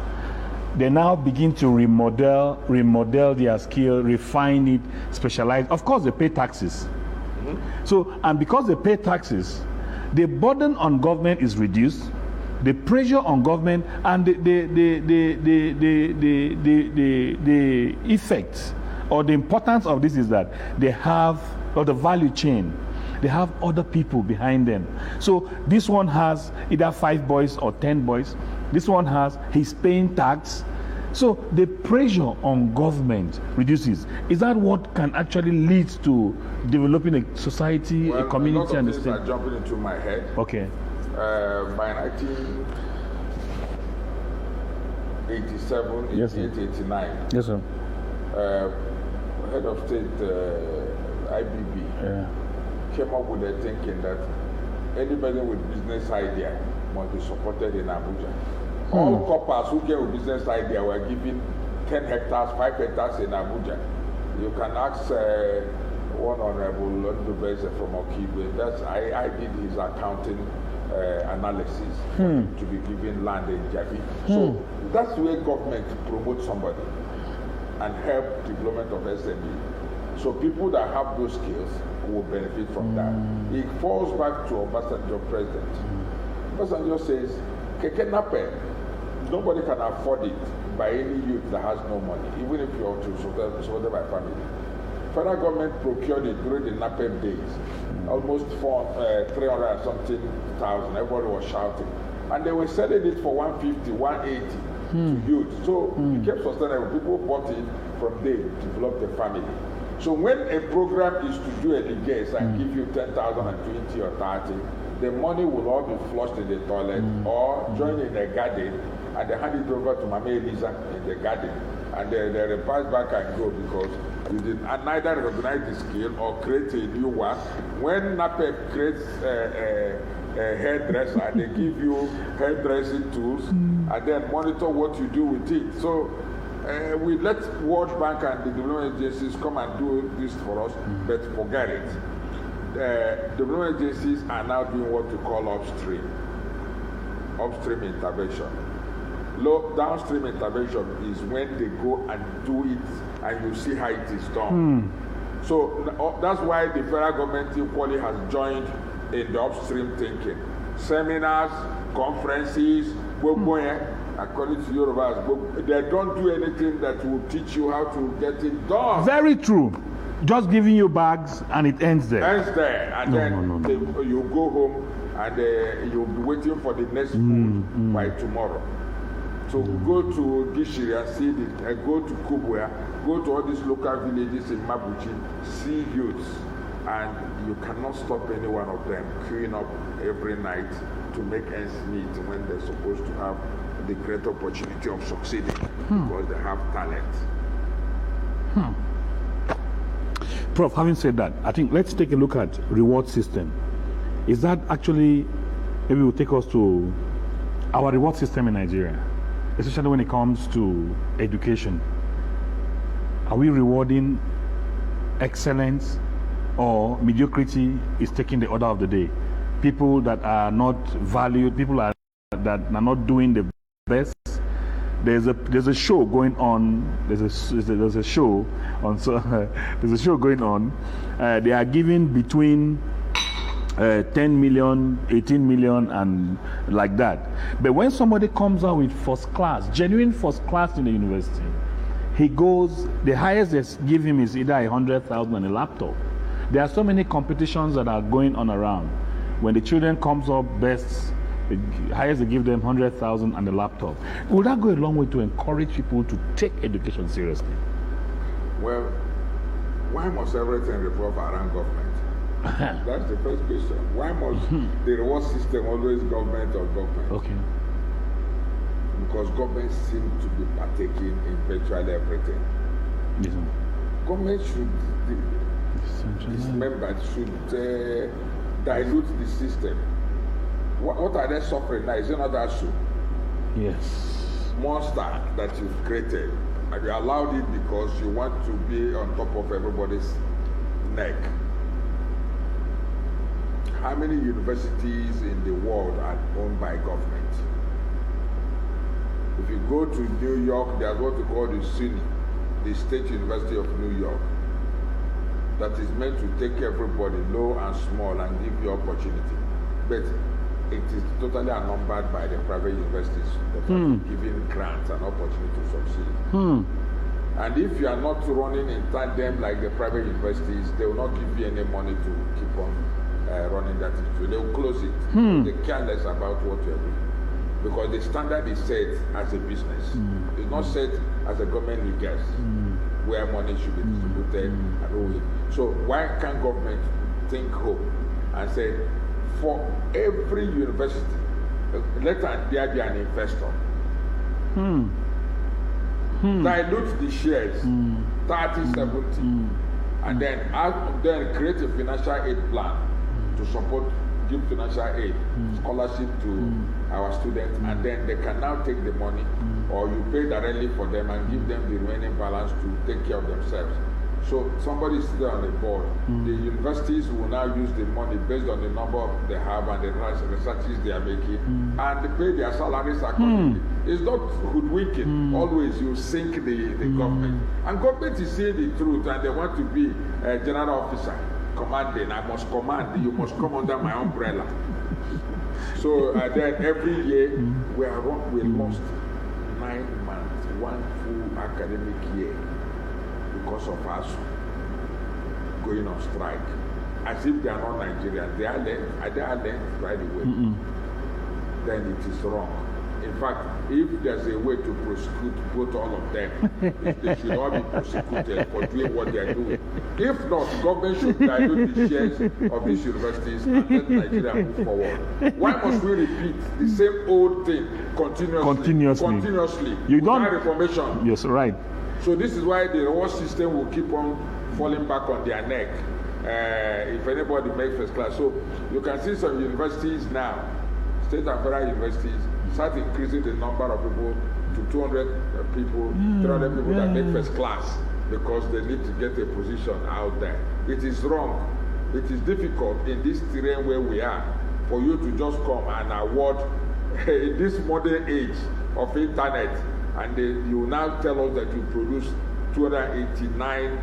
They now begin to remodel their skill, refine it, specialize. Of course, they pay taxes. So, and because they pay taxes, the burden on government is reduced, the pressure on government, and the effect or the importance of this is that they have, or the value chain, they have other people behind them. So this one has either 5 boys or 10 boys. This one he's paying tax. So the pressure on government reduces. Is that what can actually lead to developing a society, a community, and a state? Are jumping into my head. Okay. By 1987, yes, 1989. Yes, sir. Head of state IBB came up with the thinking that anybody with business idea must be supported in Abuja. All coppers who came with business idea were given 10 hectares, 5 hectares in Abuja. You can ask one honorable Londubese from Okigwe. I did his accounting analysis to be given land in Jabi. So that's the way government promotes somebody and help development of SME. So people that have those skills will benefit from that. It falls back to Obasanjo president. Obasanjo says, Keke Nape, nobody can afford it by any youth that has no money, even if you are to support by family. Federal government procured it during the NAPEP days, almost 300 and something thousand. Everybody was shouting. And they were selling it for 150, 180 to youth. So it became sustainable. People bought it from there to develop the family. So when a program is to do a legacy and give you 10,000 and 20 or 30, the money will all be flushed in the toilet or join in the garden, and they hand it over to Mama Elisa in the garden, and they pass back and go because you did neither recognize the skill or create a new one. When NAPEP creates a hairdresser, they give you hairdressing tools and then monitor what you do with it. So we let World Bank and the development agencies come and do this for us, but forget it. Development agencies are now doing what we call upstream intervention. Downstream intervention is when they go and do it and you see how it is done. So that's why the federal government equally has joined in the upstream thinking. Seminars, conferences, according to Yorubas, they don't do anything that will teach you how to get it done. Very true. Just giving you bags and it ends there. Ends there, and you go home and you'll be waiting for the next food by tomorrow. So go to Gishiri and see go to Kubwa, go to all these local villages in Mabuchi, see youths, and you cannot stop any one of them queuing up every night to make ends meet when they're supposed to have the great opportunity of succeeding because they have talent. Prof, having said that, I think let's take a look at reward system. Is that actually, maybe will take us to our reward system in Nigeria, especially when it comes to education. Are we rewarding excellence, or mediocrity is taking the order of the day? People that are not valued, people that are not doing the best. There's a show going on. There's a show on. So there's a show going on. They are giving between 10 million, 18 million, and like that. But when somebody comes out with first class, genuine first class in the university, he goes. The highest they give him is either 100,000 and a laptop. There are so many competitions that are going on around. When the children comes up best, the highest they give them 100,000 and a laptop. Would that go a long way to encourage people to take education seriously? Well, why must everything revolve around government? That's the first question. Why must the reward system always government or government? Okay. Because government seem to be partaking in virtually everything. Yes, sir. Government should, its members should dilute the system. What are they suffering now? Is it not that soup? Yes. Monster that you've created, and you allowed it because you want to be on top of everybody's neck. How many universities in the world are owned by government? If you go to New York, there's what we call the SUNY, the State University of New York, that is meant to take everybody, low and small, and give you opportunity. But it is totally unnumbered by the private universities that are giving grants and opportunity to succeed. And if you are not running in tandem like the private universities, they will not give you any money to keep on running that institute. They will close it. They care less about what you are doing. Because the standard is set as a business. It's not set as a government legal where money should be distributed and all. So why can't government think home and say, for every university, let there be an investor. Dilute the shares, 30-70, and then create a financial aid plan to support, give financial aid, scholarship to our students, and then they can now take the money, or you pay directly for them and give them the remaining balance to take care of themselves. So somebody is there on the board. The universities will now use the money based on the number they have and the researches they are making, and they pay their salaries accordingly. It's not hoodwinking. Always you sink the government. And government is saying the truth, and they want to be a general officer commanding. I must command. You must come under my umbrella. So then every year we lost 9 months, 1 full academic year, because of us going on strike, as if they are not Nigerians. They are learned right away. Then it is wrong. In fact, if there's a way to prosecute both all of them, they should all be prosecuted for doing what they are doing. If not, government should dilute the shares of these universities and let Nigeria move forward. Why must we repeat the same old thing continuously? You don't reformation. Yes, right. So this is why the reward system will keep on falling back on their neck if anybody makes first class. So you can see some universities now, state and federal universities, start increasing the number of people to 200 people, 300 people that make first class because they need to get a position out there. It is wrong. It is difficult in this terrain where we are for you to just come and award in this modern age of internet, and you now tell us that you produce 289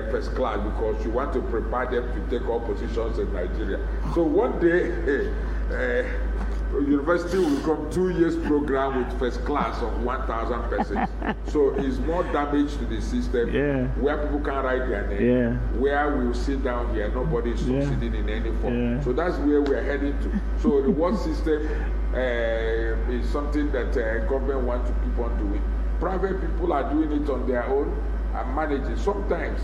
first class because you want to prepare them to take all positions in Nigeria. So one day, university will become 2 years program with first class of 1,000 persons. So it's more damage to the system where people can't write their name, where we'll sit down here, nobody is succeeding in any form. So that's where we're heading to. So the reward system is something that government wants to keep on doing. Private people are doing it on their own and managing. Sometimes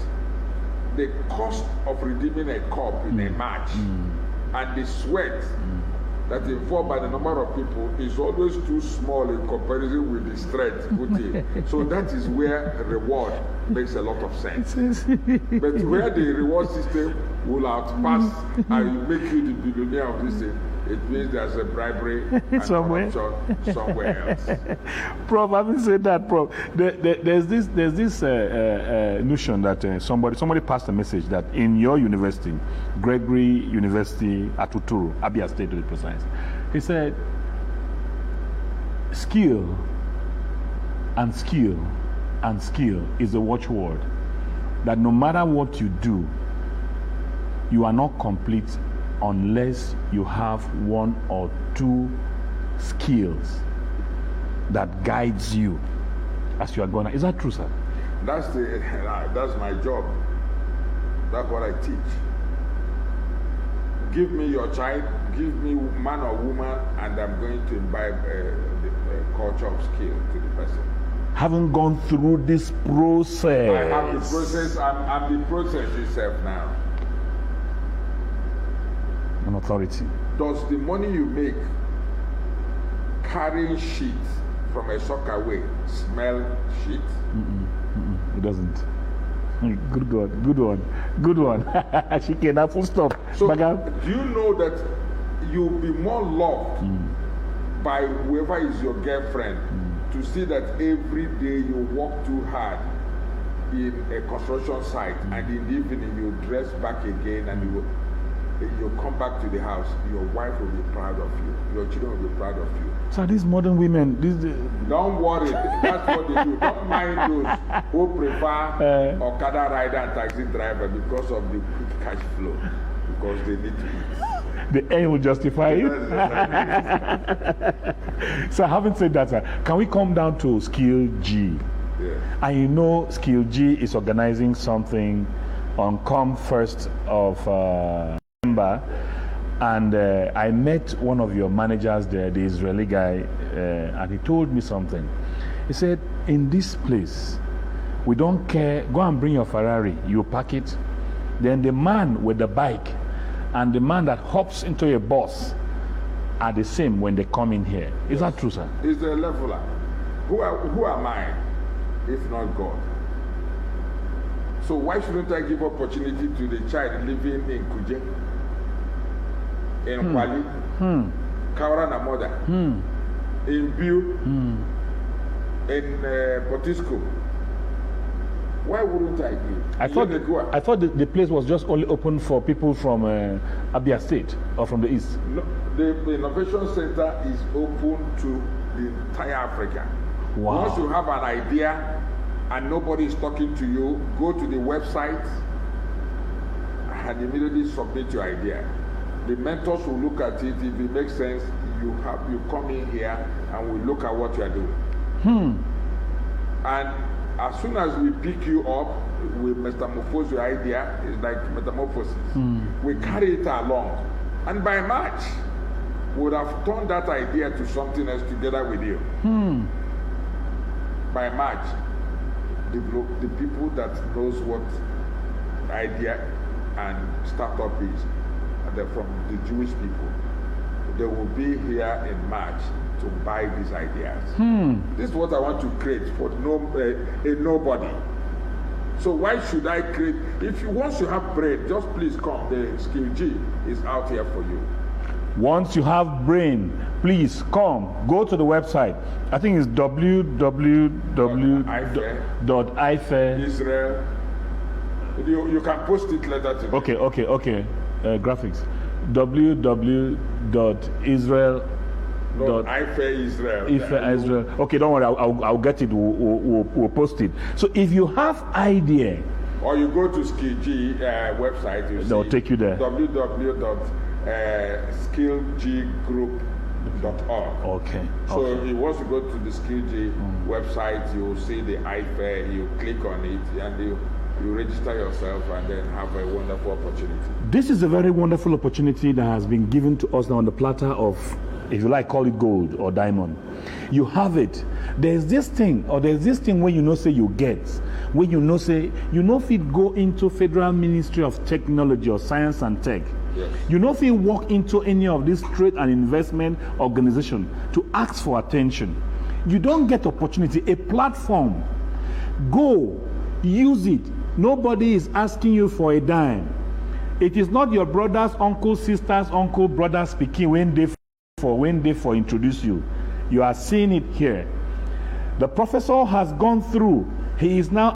the cost of redeeming a cup in a match and the sweat that involved by the number of people is always too small in comparison with the strength put in. So that is where reward makes a lot of sense. But where the reward system will outpass and make you the billionaire of this thing, it means there's a bribery and corruption somewhere else. Prof, having said that, Prof, there's this notion that somebody passed a message that in your university, Gregory University at Uturu, Abia State to be precise, he said, skill and skill and skill is the watchword. That no matter what you do, you are not complete unless you have one or two skills that guides you as you are going. Is that true, sir? That's my job. That's what I teach. Give me your child, give me man or woman, and I'm going to imbibe the culture of skill to the person. Having gone through this process. I have the process. I'm the process itself now. An authority. Does the money you make carrying shit from a soccer way smell shit? It doesn't. Good one. She can full stop. So, do you know that you'll be more loved by whoever is your girlfriend to see that every day you work too hard in a construction site and in the evening you dress back again and you come back to the house, your wife will be proud of you, your children will be proud of you. So these modern women, don't worry, that's what they do. Don't mind those who prefer Okada rider and taxi driver because of the quick cash flow, because they need to eat. The end will justify it. So having said that, sir, can we come down to Skill G? Yeah. And you know Skill G is organizing something on come 1st of November, and I met one of your managers there, the Israeli guy, and he told me something. He said, in this place, we don't care, go and bring your Ferrari, you park it, then the man with the bike and the man that hops into a bus are the same when they come in here. Is that true, sir? It's a leveler. Who am I if not God? So why shouldn't I give opportunity to the child living in Kuje, in Kwali, Kaura Namoda, in Biu, in Potisco? Why wouldn't I give? I thought the place was just only open for people from Abia State or from the east. No, the Innovation Center is open to the entire Africa. Wow. Once you have an idea and nobody is talking to you, go to the website and immediately submit your idea. The mentors will look at it. If it makes sense, you come in here and we look at what you are doing. And as soon as we pick you up, we metamorphose your idea. It's like metamorphosis. We carry it along, and by March, we would have turned that idea to something else together with you. By March, the people that knows what idea and startup is, they're from the Jewish people. They will be here in March to buy these ideas. This is what I want to create for nobody. So why should I create? Once you have brain, just please come. The Skill G is out here for you. Once you have brain, please come. Go to the website. I think it's www.ife. Israel. You can post it later today. Okay. Graphics. www.israel. Ife Israel. Israel. Okay, don't worry. I'll get it. We'll post it. So if you have idea, or you go to Skill G website, they'll take you there. www.skillggroup.com. Okay. So Okay. if you want to go to the SkillG website, you will see the iFair, you click on it, and you register yourself and then have a wonderful opportunity. This is a very wonderful opportunity that has been given to us now on the platter of, if you like, call it gold or diamond. You have it. There's this thing where you know say you get, where you know say, you know if it go into Federal Ministry of Technology or Science and Tech. Yes. You know if you walk into any of this trade and investment organization to ask for attention. You don't get opportunity, a platform. Go, use it. Nobody is asking you for a dime. It is not your brother's uncle, sister's uncle, brother speaking when they for introduce you. You are seeing it here. The professor has gone through. He is now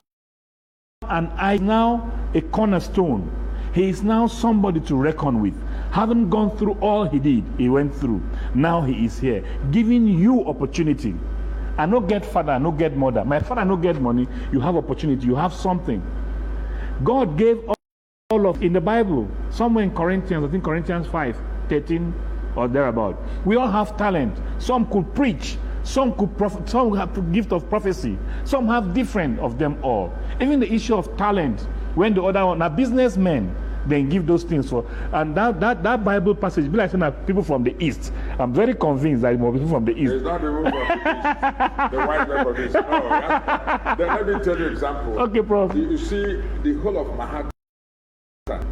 a cornerstone. He is now somebody to reckon with. Having gone through all he went through. Now he is here, giving you opportunity. I no get father, I no get mother. My father no get money. You have opportunity. You have something. God gave all of in the Bible, somewhere in Corinthians, I think Corinthians 5:13 or thereabout. We all have talent. Some could preach, some could some have the gift of prophecy, some have different of them all. Even the issue of talent, when the other one, now businessmen, then give those things for. And that Bible passage, be like saying that people from the East. I'm very convinced that more people from the East. It's not the rule of the East, the white man from the East. No, then let me tell you an example. Okay, Prof. You see, the whole of Manhattan,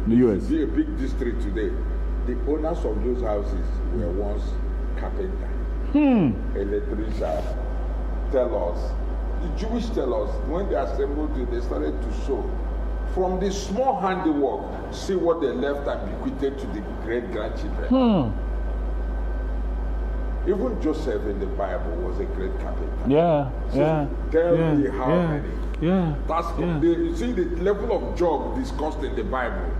The US. be a big district today. The owners of those houses were once carpenter, electricians, tellers. The Jewish tellers, when they assembled it, they started to sew. From the small handiwork, see what they left and bequeathed to the great-grandchildren. Even Joseph in the Bible was a great carpenter. Tell me how many. You see the level of job discussed in the Bible.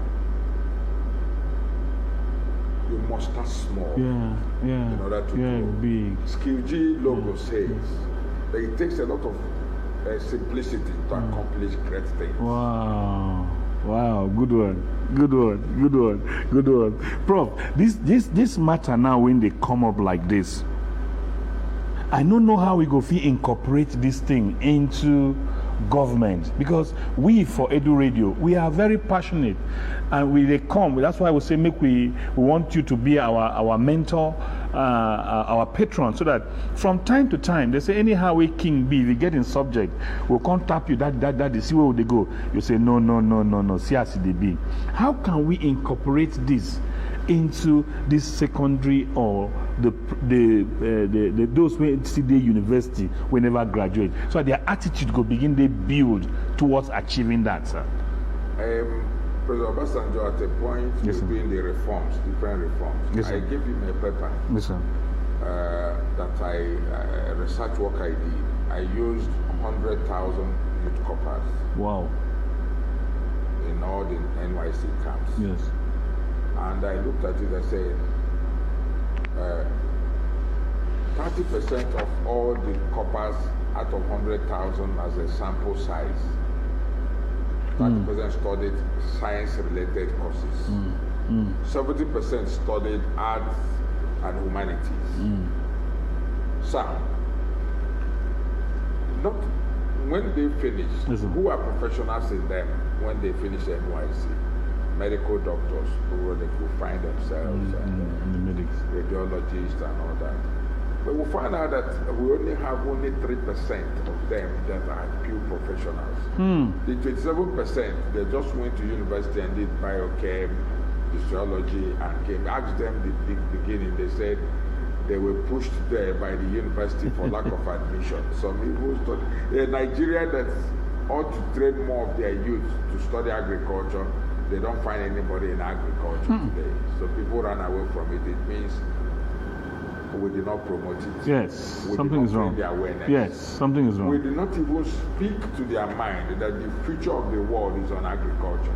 You must start small in order to grow. Big. SkillG logo says that it takes a lot of simplicity to accomplish great things. Wow, good one. Prof, this matter now when they come up like this, I don't know how we go incorporate this thing into government, because we for Edu Radio, we are very passionate, and they come. That's why we say we want you to be our mentor, our patron, so that from time to time they say anyhow we king be, if you get in subject, we'll come tap you that see where they go. You say no, see as they be. How can we incorporate this into this secondary or the those who see the university will never graduate, so their attitude go begin they build towards achieving that, sir? President Obasanjo, at a point, doing the reforms, different reforms. Yes, I gave him a paper that research work I did. I used 100,000 youth corpers. Wow. In all the NYC camps. Yes. And I looked at it and said, 30% of all the corpers out of 100,000 as a sample size, 30% studied science-related courses. 70% studied arts and humanities. So, not when they finish, who are professionals in them when they finish NYC? Medical doctors who they could find themselves, and the medics, radiologists and all that. But we find out that we only have 3% of them that are pure professionals. The 27%, they just went to university and did biochem, physiology, and came. Asked them the beginning, they said they were pushed there by the university for lack of admission. Some people study. In Nigeria, that ought to train more of their youth to study agriculture. They don't find anybody in agriculture today. So people run away from it. It means we did not promote it. Yes, we something did not is wrong. The awareness. Yes, something is wrong. We did not even speak to their mind that the future of the world is on agriculture.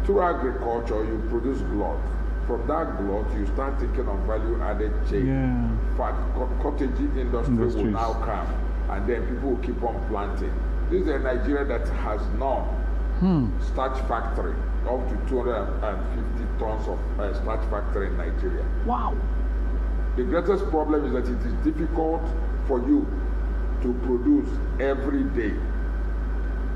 Through agriculture, you produce blood. From that blood, you start thinking of value-added chain. Cottage industries will now come, and then people will keep on planting. This is a Nigeria that has none. Starch factory, up to 250 tons of starch factory in Nigeria. Wow. The greatest problem is that it is difficult for you to produce every day.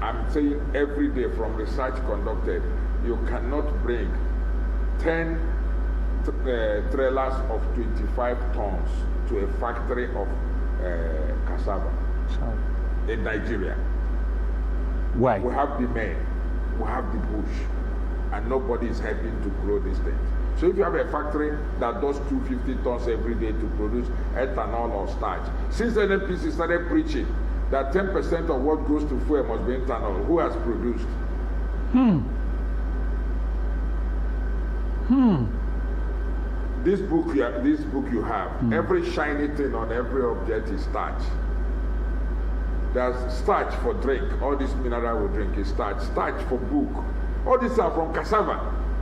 I'm saying every day from research conducted. You cannot bring 10 trailers of 25 tons to a factory of cassava in Nigeria. Why? We have the men, we have the bush, and nobody is helping to grow these things. So if you have a factory that does 250 tons every day to produce ethanol or starch, since NNPC started preaching that 10% of what goes to fuel must be ethanol, who has produced? This book you have, every shiny thing on every object is starch. There's starch for drink. All this mineral we drink is starch. Starch for book. All these are from cassava.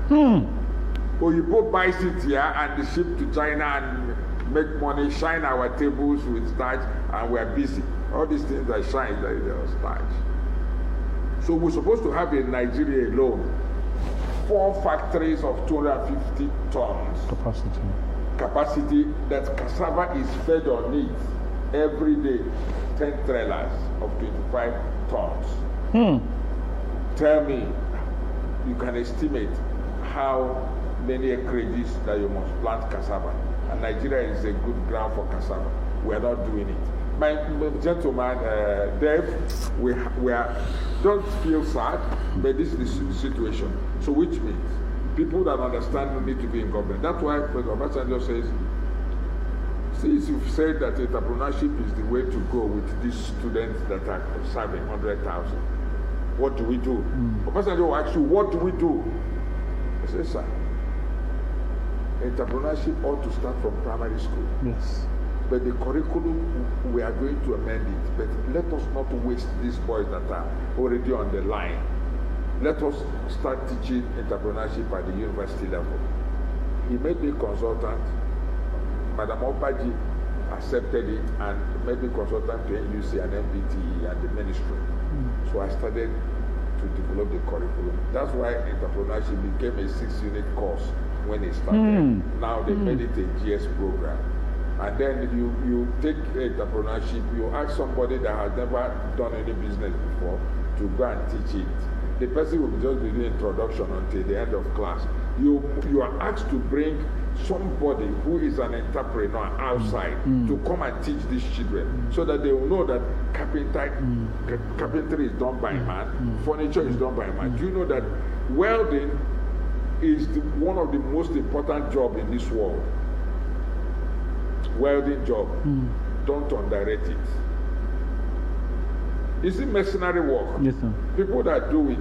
Oyibo buys it here and they ship to China and make money, shine our tables with starch, and we're busy. All these things that shine, they are starch. So we're supposed to have in Nigeria alone 4 factories of 250 tons capacity that cassava is fed on it every day. 10 trailers of 25 tons. Tell me, you can estimate how many acreages that you must plant cassava. And Nigeria is a good ground for cassava. We are not doing it. My gentleman, Dave, we are, don't feel sad, but this is the situation. So which means people that understand need to be in government. That's why President Obasanjo says, since you've said that entrepreneurship is the way to go with these students that are serving 100,000, what do we do? Obasanjo will ask you, what do we do? I say, sir, entrepreneurship ought to start from primary school. Yes. But the curriculum, we are going to amend it. But let us not waste these boys that are already on the line. Let us start teaching entrepreneurship at the university level. He made me consultant. Madam Obaji accepted it and made me consultant to NUC and MPTE and the ministry. So I started to develop the curriculum. That's why entrepreneurship became a 6-unit course when it started. Now they made it a GS program. And then you take entrepreneurship, you ask somebody that has never done any business before to go and teach it. The person will just be doing introduction until the end of class. You are asked to bring somebody who is an entrepreneur outside to come and teach these children so that they will know that carpentry is done by man, furniture is done by man. Do you know that welding is one of the most important jobs in this world? Welding job. Don't underrate it. Is it mercenary work? Yes, sir. People that do it,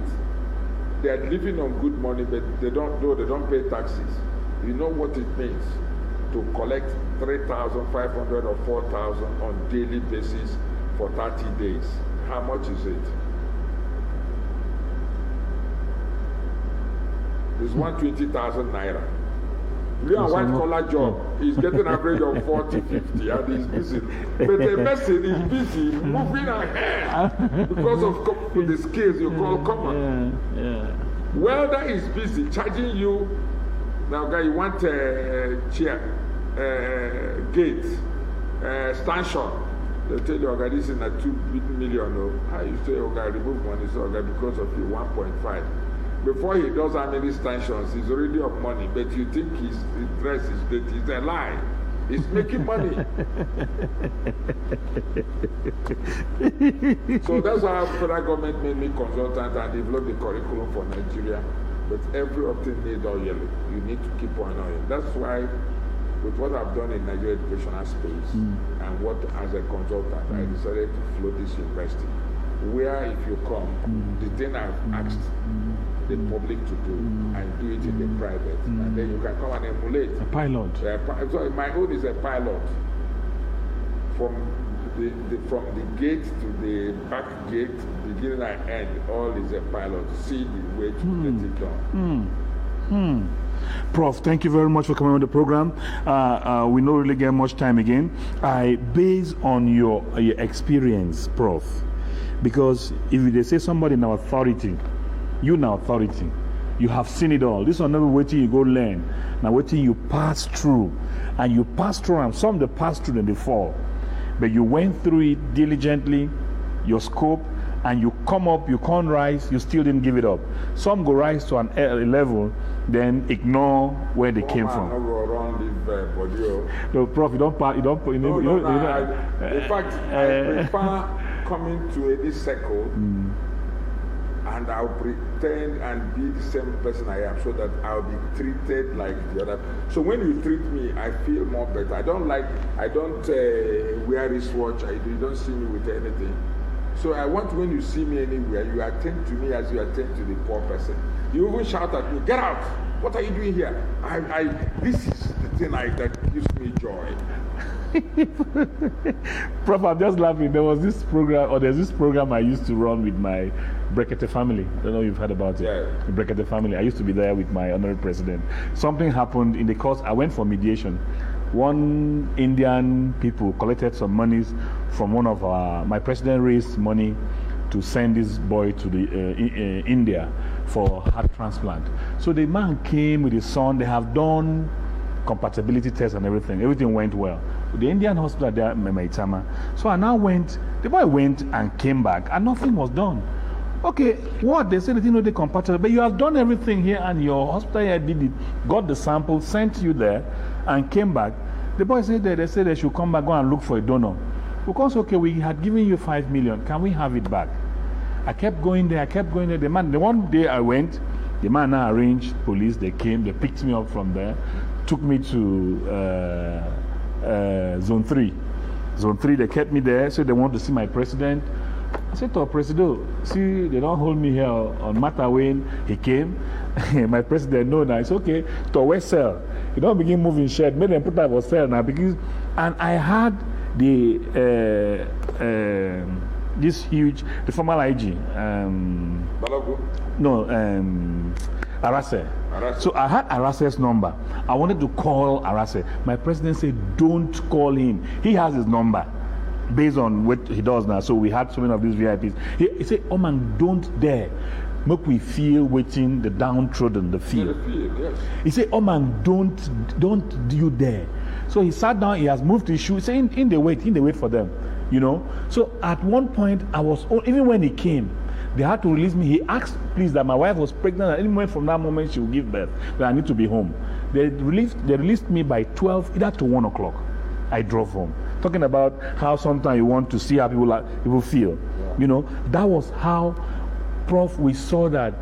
they are living on good money, but they don't pay taxes. You know what it means to collect 3,500 or 4,000 on daily basis for 30 days. How much is it? It's 120,000 naira. Blue and white collar job is getting average of 40, 50, and he's busy. But the person is busy moving ahead because of the skills you call common. Welder is busy charging you. Now, guy, you want a chair, gate, stanchion. They tell you, okay, this is a 2 million. No. How you say, okay, remove money, so okay, because of you 1.5. Before he does how many stanchions, he's already of money, but you think his dress is dirty. It's a lie. He's making money. So that's how federal government made me consultant and developed the curriculum for Nigeria. But every often need oil. You need to keep on oil. That's why, with what I've done in Nigeria educational space and what as a consultant, I decided to float this university. Where if you come, the thing I've asked the public to do and do it in the private, and then you can come and emulate. A pilot. So my own is a pilot. From the gate to the back gate, beginning and end, all is a pilot. See the way to get it done. Prof, thank you very much for coming on the program. We don't really get much time again. Based on your experience, Prof, because if they say somebody in authority, you in authority, You have seen it all. This one never waiting you go learn. Now waiting you pass through. And you pass through, and some they pass through and they fall. But you went through it diligently, your scope, and you come up, you can't rise, you still didn't give it up. Some go rise to a level, then ignore where they came from. No, Prof, you don't. In fact, I prefer coming to any circle, and I'll pretend and be the same person I am, so that I'll be treated like the other. So when you treat me, I feel more better. I don't wear wristwatch. You don't see me with anything. So I want when you see me anywhere, you attend to me as you attend to the poor person. You even shout at me, "Get out! What are you doing here?" This is the thing that gives me joy. Prof, I'm just laughing. There's this program I used to run with my Brekete family. I don't know if you've heard about it. Yeah. The Brekete family. I used to be there with my honorary president. Something happened in the course. I went for mediation. One Indian people collected some monies from one of my president raised money to send this boy to the India for heart transplant. So the man came with his son. They have done compatibility tests and everything. Everything went well. The Indian hospital there, Maitama. So I now went. The boy went and came back, and nothing was done. Okay, what? They said they didn't know the compatible, but you have done everything here, and your hospital here did it, got the sample, sent you there, and came back. The boy said that they said they should come back, go and look for a donor. Because, okay, we had given you 5 million, can we have it back? I kept going there, The one day I went, the man now arranged police, they came, they picked me up from there, took me to Zone 3. Zone 3, they kept me there, said they want to see my president. I said to our president, see, they don't hold me here on matter when he came. My president, no, now it's okay. To West Cell. You don't begin moving shed. Made them put that for cell now. Because, and I had this huge, the former IG. Arase. So I had Arase's number. I wanted to call Arase. My president said, don't call him. He has his number. Based on what he does now. So we had so many of these VIPs. He said, oh man, don't dare make we feel waiting, the downtrodden, the fear. Yes. He said, oh man, don't you dare. So he sat down, he has moved his shoe, saying, in the wait for them, you know. So at one point, even when he came, they had to release me. He asked, please, that my wife was pregnant, and any moment from that moment she will give birth, but I need to be home. They released me by 12, either to 1 o'clock. I drove home. Talking about how sometimes you want to see how people feel. Yeah. You know, that was how, Prof, we saw that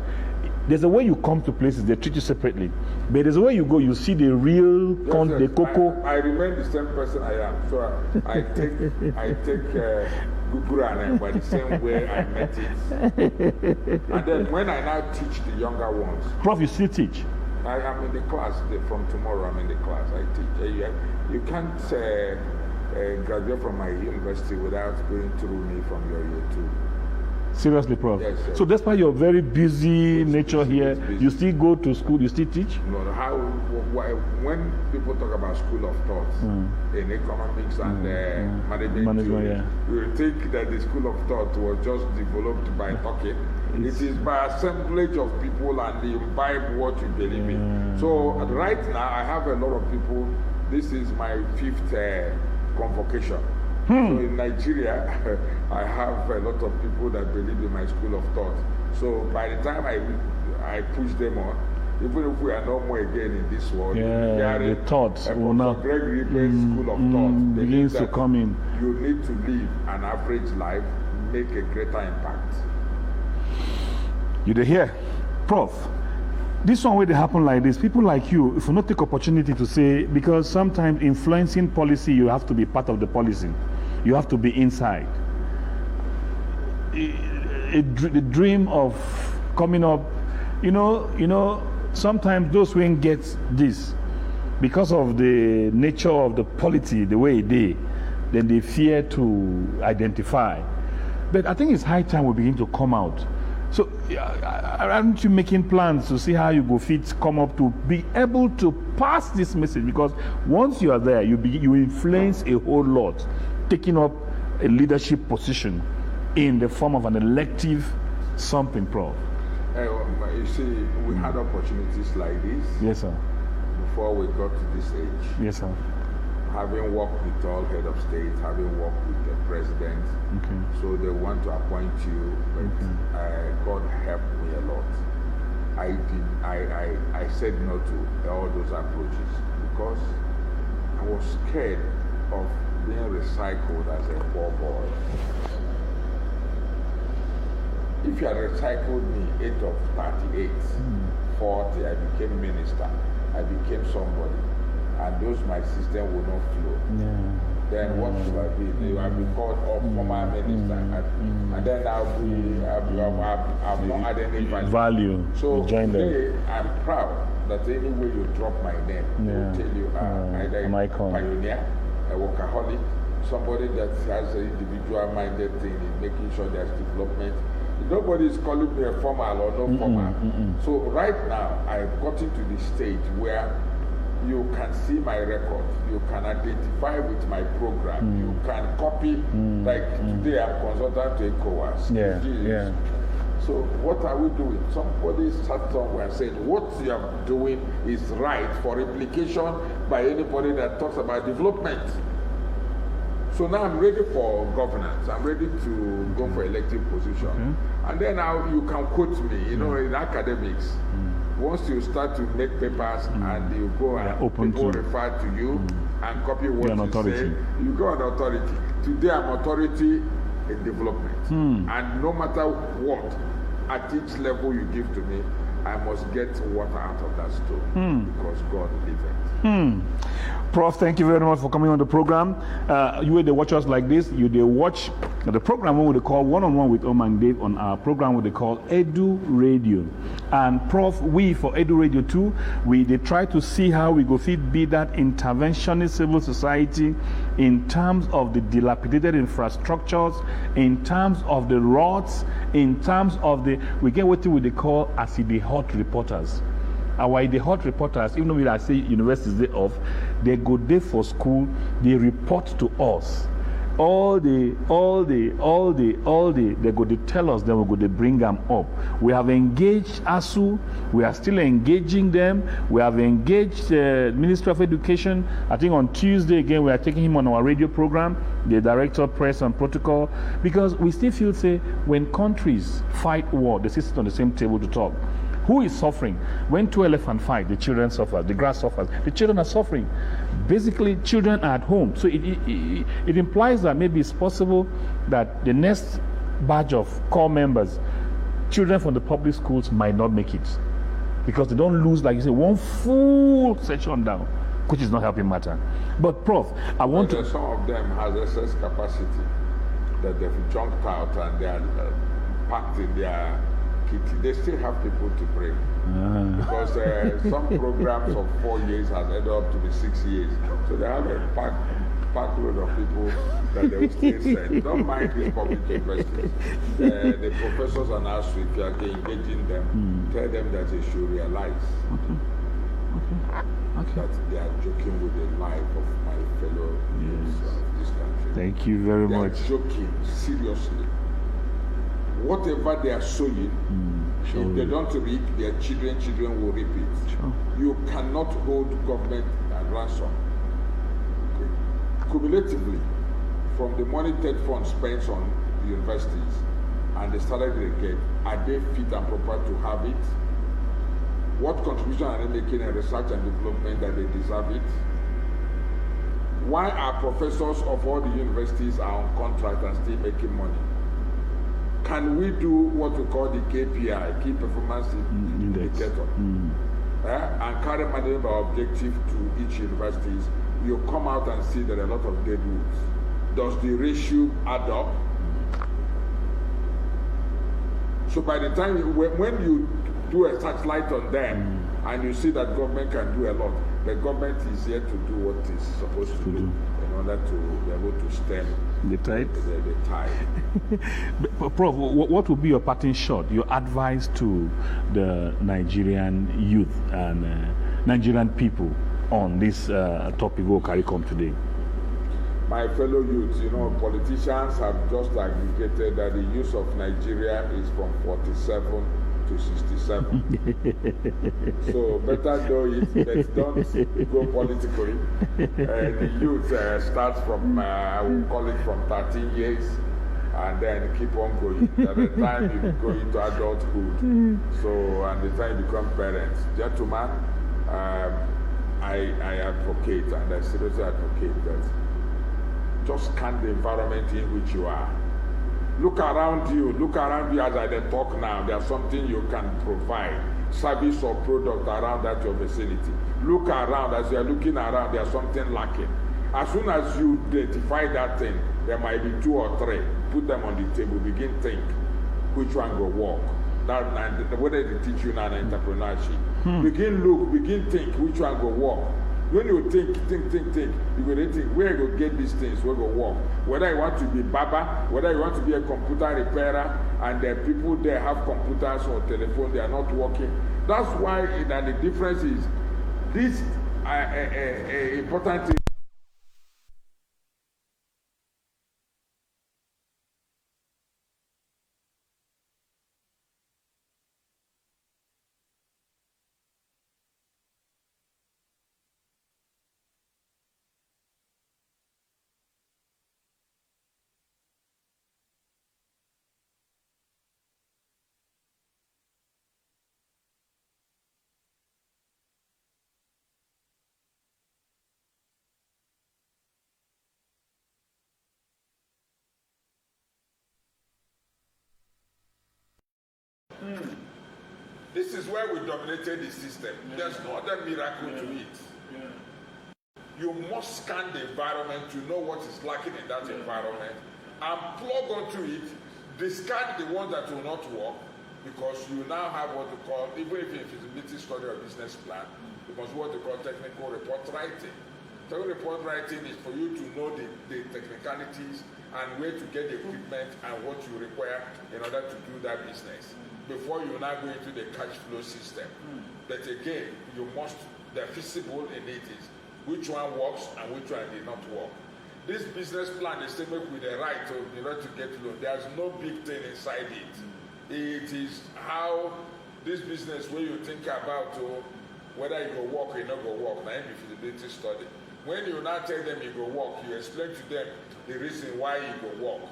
there's a way you come to places, they treat you separately. But there's a way you go, you see the real, the cocoa. I remain the same person I am. So I take Gugurane by the same way I met it. And then when I now teach the younger ones. Prof, you still teach? I am in the class. From tomorrow I'm in the class. I teach. You can't graduate from my university without going through me from your year 2. Seriously, Prof? Yes, sir. So despite your very busy nature here, you still go to school, you still teach? No, when people talk about school of thought in economics and management, you think that the school of thought was just developed by talking. It is by assemblage of people and they imbibe what you believe in. So right now I have a lot of people. This is my 5th convocation. So in Nigeria, I have a lot of people that believe in my school of thought. So by the time I push them on, even if we are no more again in this world, the thoughts will not. Gregory school of thought begins to come in. You need to live an average life, make a greater impact. You hear, Prof? This one where they happen like this, people like you, if you not take opportunity to say, because sometimes influencing policy, you have to be part of the policy. You have to be inside. The dream of coming up, you know, sometimes those who get this, because of the nature of the polity, the way then they fear to identify. But I think it's high time we begin to come out. So, aren't you making plans to see how you go come up to be able to pass this message? Because once you are there, you influence a whole lot, taking up a leadership position in the form of an elective something, Prof. You see, we had opportunities like this. Yes, sir. Before we got to this age. Yes, sir. Having worked with all head of state, having worked with the president, Okay. so they want to appoint you, but God helped me a lot. I said no to all those approaches because I was scared of being recycled as a poor boy. If you had recycled me 8 of 38, 40, I became minister, I became somebody, and those my system would not flow. Yeah. Then what should I be? I'll be called a former minister, and then I've not had any value. So today, I'm proud that any way you drop my name, they'll tell you either a pioneer, a workaholic, somebody that has an individual-minded thing in making sure there's development. Nobody is calling me a formal or no formal. So right now, I've gotten to the stage where you can see my record, you can identify with my program, you can copy. Like today, I'm consultant to ECOWAS. So what are we doing? Somebody sat somewhere and said, what you are doing is right for replication by anybody that talks about development. So now I'm ready for governance. I'm ready to go for elective position. And then now you can quote me, you know, in academics. Once you start to make papers and you go and people refer to you and copy what you say, you go on authority. Today I'm authority in development. And no matter what, at each level you give to me, I must get water out of that stone because God liveth. Prof, thank you very much for coming on the program. You will watch us like this. You will watch the program what they call One-on-One with Om and Dave on our program what they call Edu Radio. And Prof, we for Edu Radio too, they try to see how we go fit be that interventionist civil society in terms of the dilapidated infrastructures, in terms of the roads, in terms of we get what they call as the hot reporters. The hot reporters, even though I say universities they off, they go there for school, they report to us. All they go to tell us, then we go to bring them up. We have engaged ASU, we are still engaging them. We have engaged the Ministry of Education. I think on Tuesday again, we are taking him on our radio program, the Director of Press and Protocol, because we still feel, say, when countries fight war, they sit on the same table to talk. Who is suffering? When two elephants fight, the children suffer, the grass suffers. The children are suffering. Basically, children are at home. So it implies that maybe it's possible that the next batch of core members, children from the public schools, might not make it. Because they don't lose, like you say, one full section down, which is not helping matter. But Prof, I want to... Some of them has excess capacity that they've junked out and they are packed in their... They still have people to bring because some programs of 4 years has ended up to be 6 years. So they have a pack load of people that they will still send. Don't mind these public universities. The professors and us, if you are engaging them, tell them that they should realize that they are joking with the life of my fellow youths of this country. Thank you very much. They are joking seriously. Whatever they are sowing, if they don't reap, their children will reap it. You cannot hold government at ransom. Cumulatively, from the money TED fund spends on the universities and the salary they get, are they fit and proper to have it? What contribution are they making in research and development that they deserve it? Why are professors of all the universities are on contract and still making money? Can we do what we call the KPI, Key Performance Indicator, and carry management objective to each university? You come out and see there are a lot of dead woods. Does the ratio add up? So by the time, when you do a searchlight on them and you see that government can do a lot, the government is here to do what it's supposed to do in order to be able to stem the tide. The tide. Prof, what would be your parting shot, your advice to the Nigerian youth and Nigerian people on this topic we'll carry on today? My fellow youths, politicians have just aggregated that the youth of Nigeria is from 47 to 67. So better know it, but don't go politically. The youth starts from, I will call it from 13 years, and then keep on going. At the time you go into adulthood, so and the time you become parents. Gentlemen, I advocate, and I seriously advocate that just scan the environment in which you are. Look around you as I talk now. There's something you can provide, service or product around that your vicinity. Look around, as you are looking around, there's something lacking. As soon as you identify that thing, there might be 2 or 3. Put them on the table, begin think which one will work. That whether they teach you now in entrepreneurship. Begin look, begin think which one will work. When you think, you will think where you go get these things, where go work. Whether you want to be barber, whether you want to be a computer repairer, and the people there have computers or telephone, they are not working. That's why the difference is this important thing. This is where we dominated the system. There's no other miracle to it. You must scan the environment to know what is lacking in that environment and plug onto it, discard the ones that will not work, because you now have what you call, even if it's a feasibility study or business plan, you must what you call technical report writing. Technical report writing is for you to know the technicalities and where to get the equipment and what you require in order to do that business before you now go into the cash flow system. But again, you must, the feasible in it is which one works and which one did not work. This business plan is still with the right to, in order to get loan. There's no big thing inside it. It is how this business where you think about whether it will work or it not go work. Now, if feasibility study. When you now tell them it will work, you explain to them the reason why it will work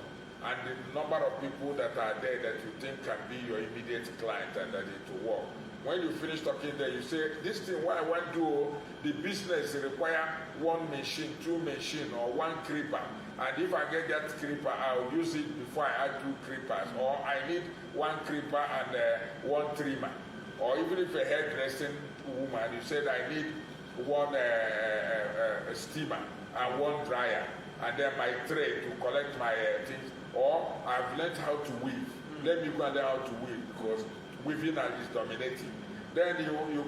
and the number of people that are there that you think can be your immediate client and that it will work. When you finish talking there, you say, this thing, what I want to do, the business require 1 machine, 2 machine, or 1 creeper. And if I get that creeper, I'll use it before I add 2 creepers. Or I need 1 creeper and 1 trimmer. Or even if a hairdressing woman, you said I need 1 steamer and 1 dryer. And then my tray to collect my things. Or I've learned how to weave. Let me go and learn how to weave, because weaving is dominating. Then you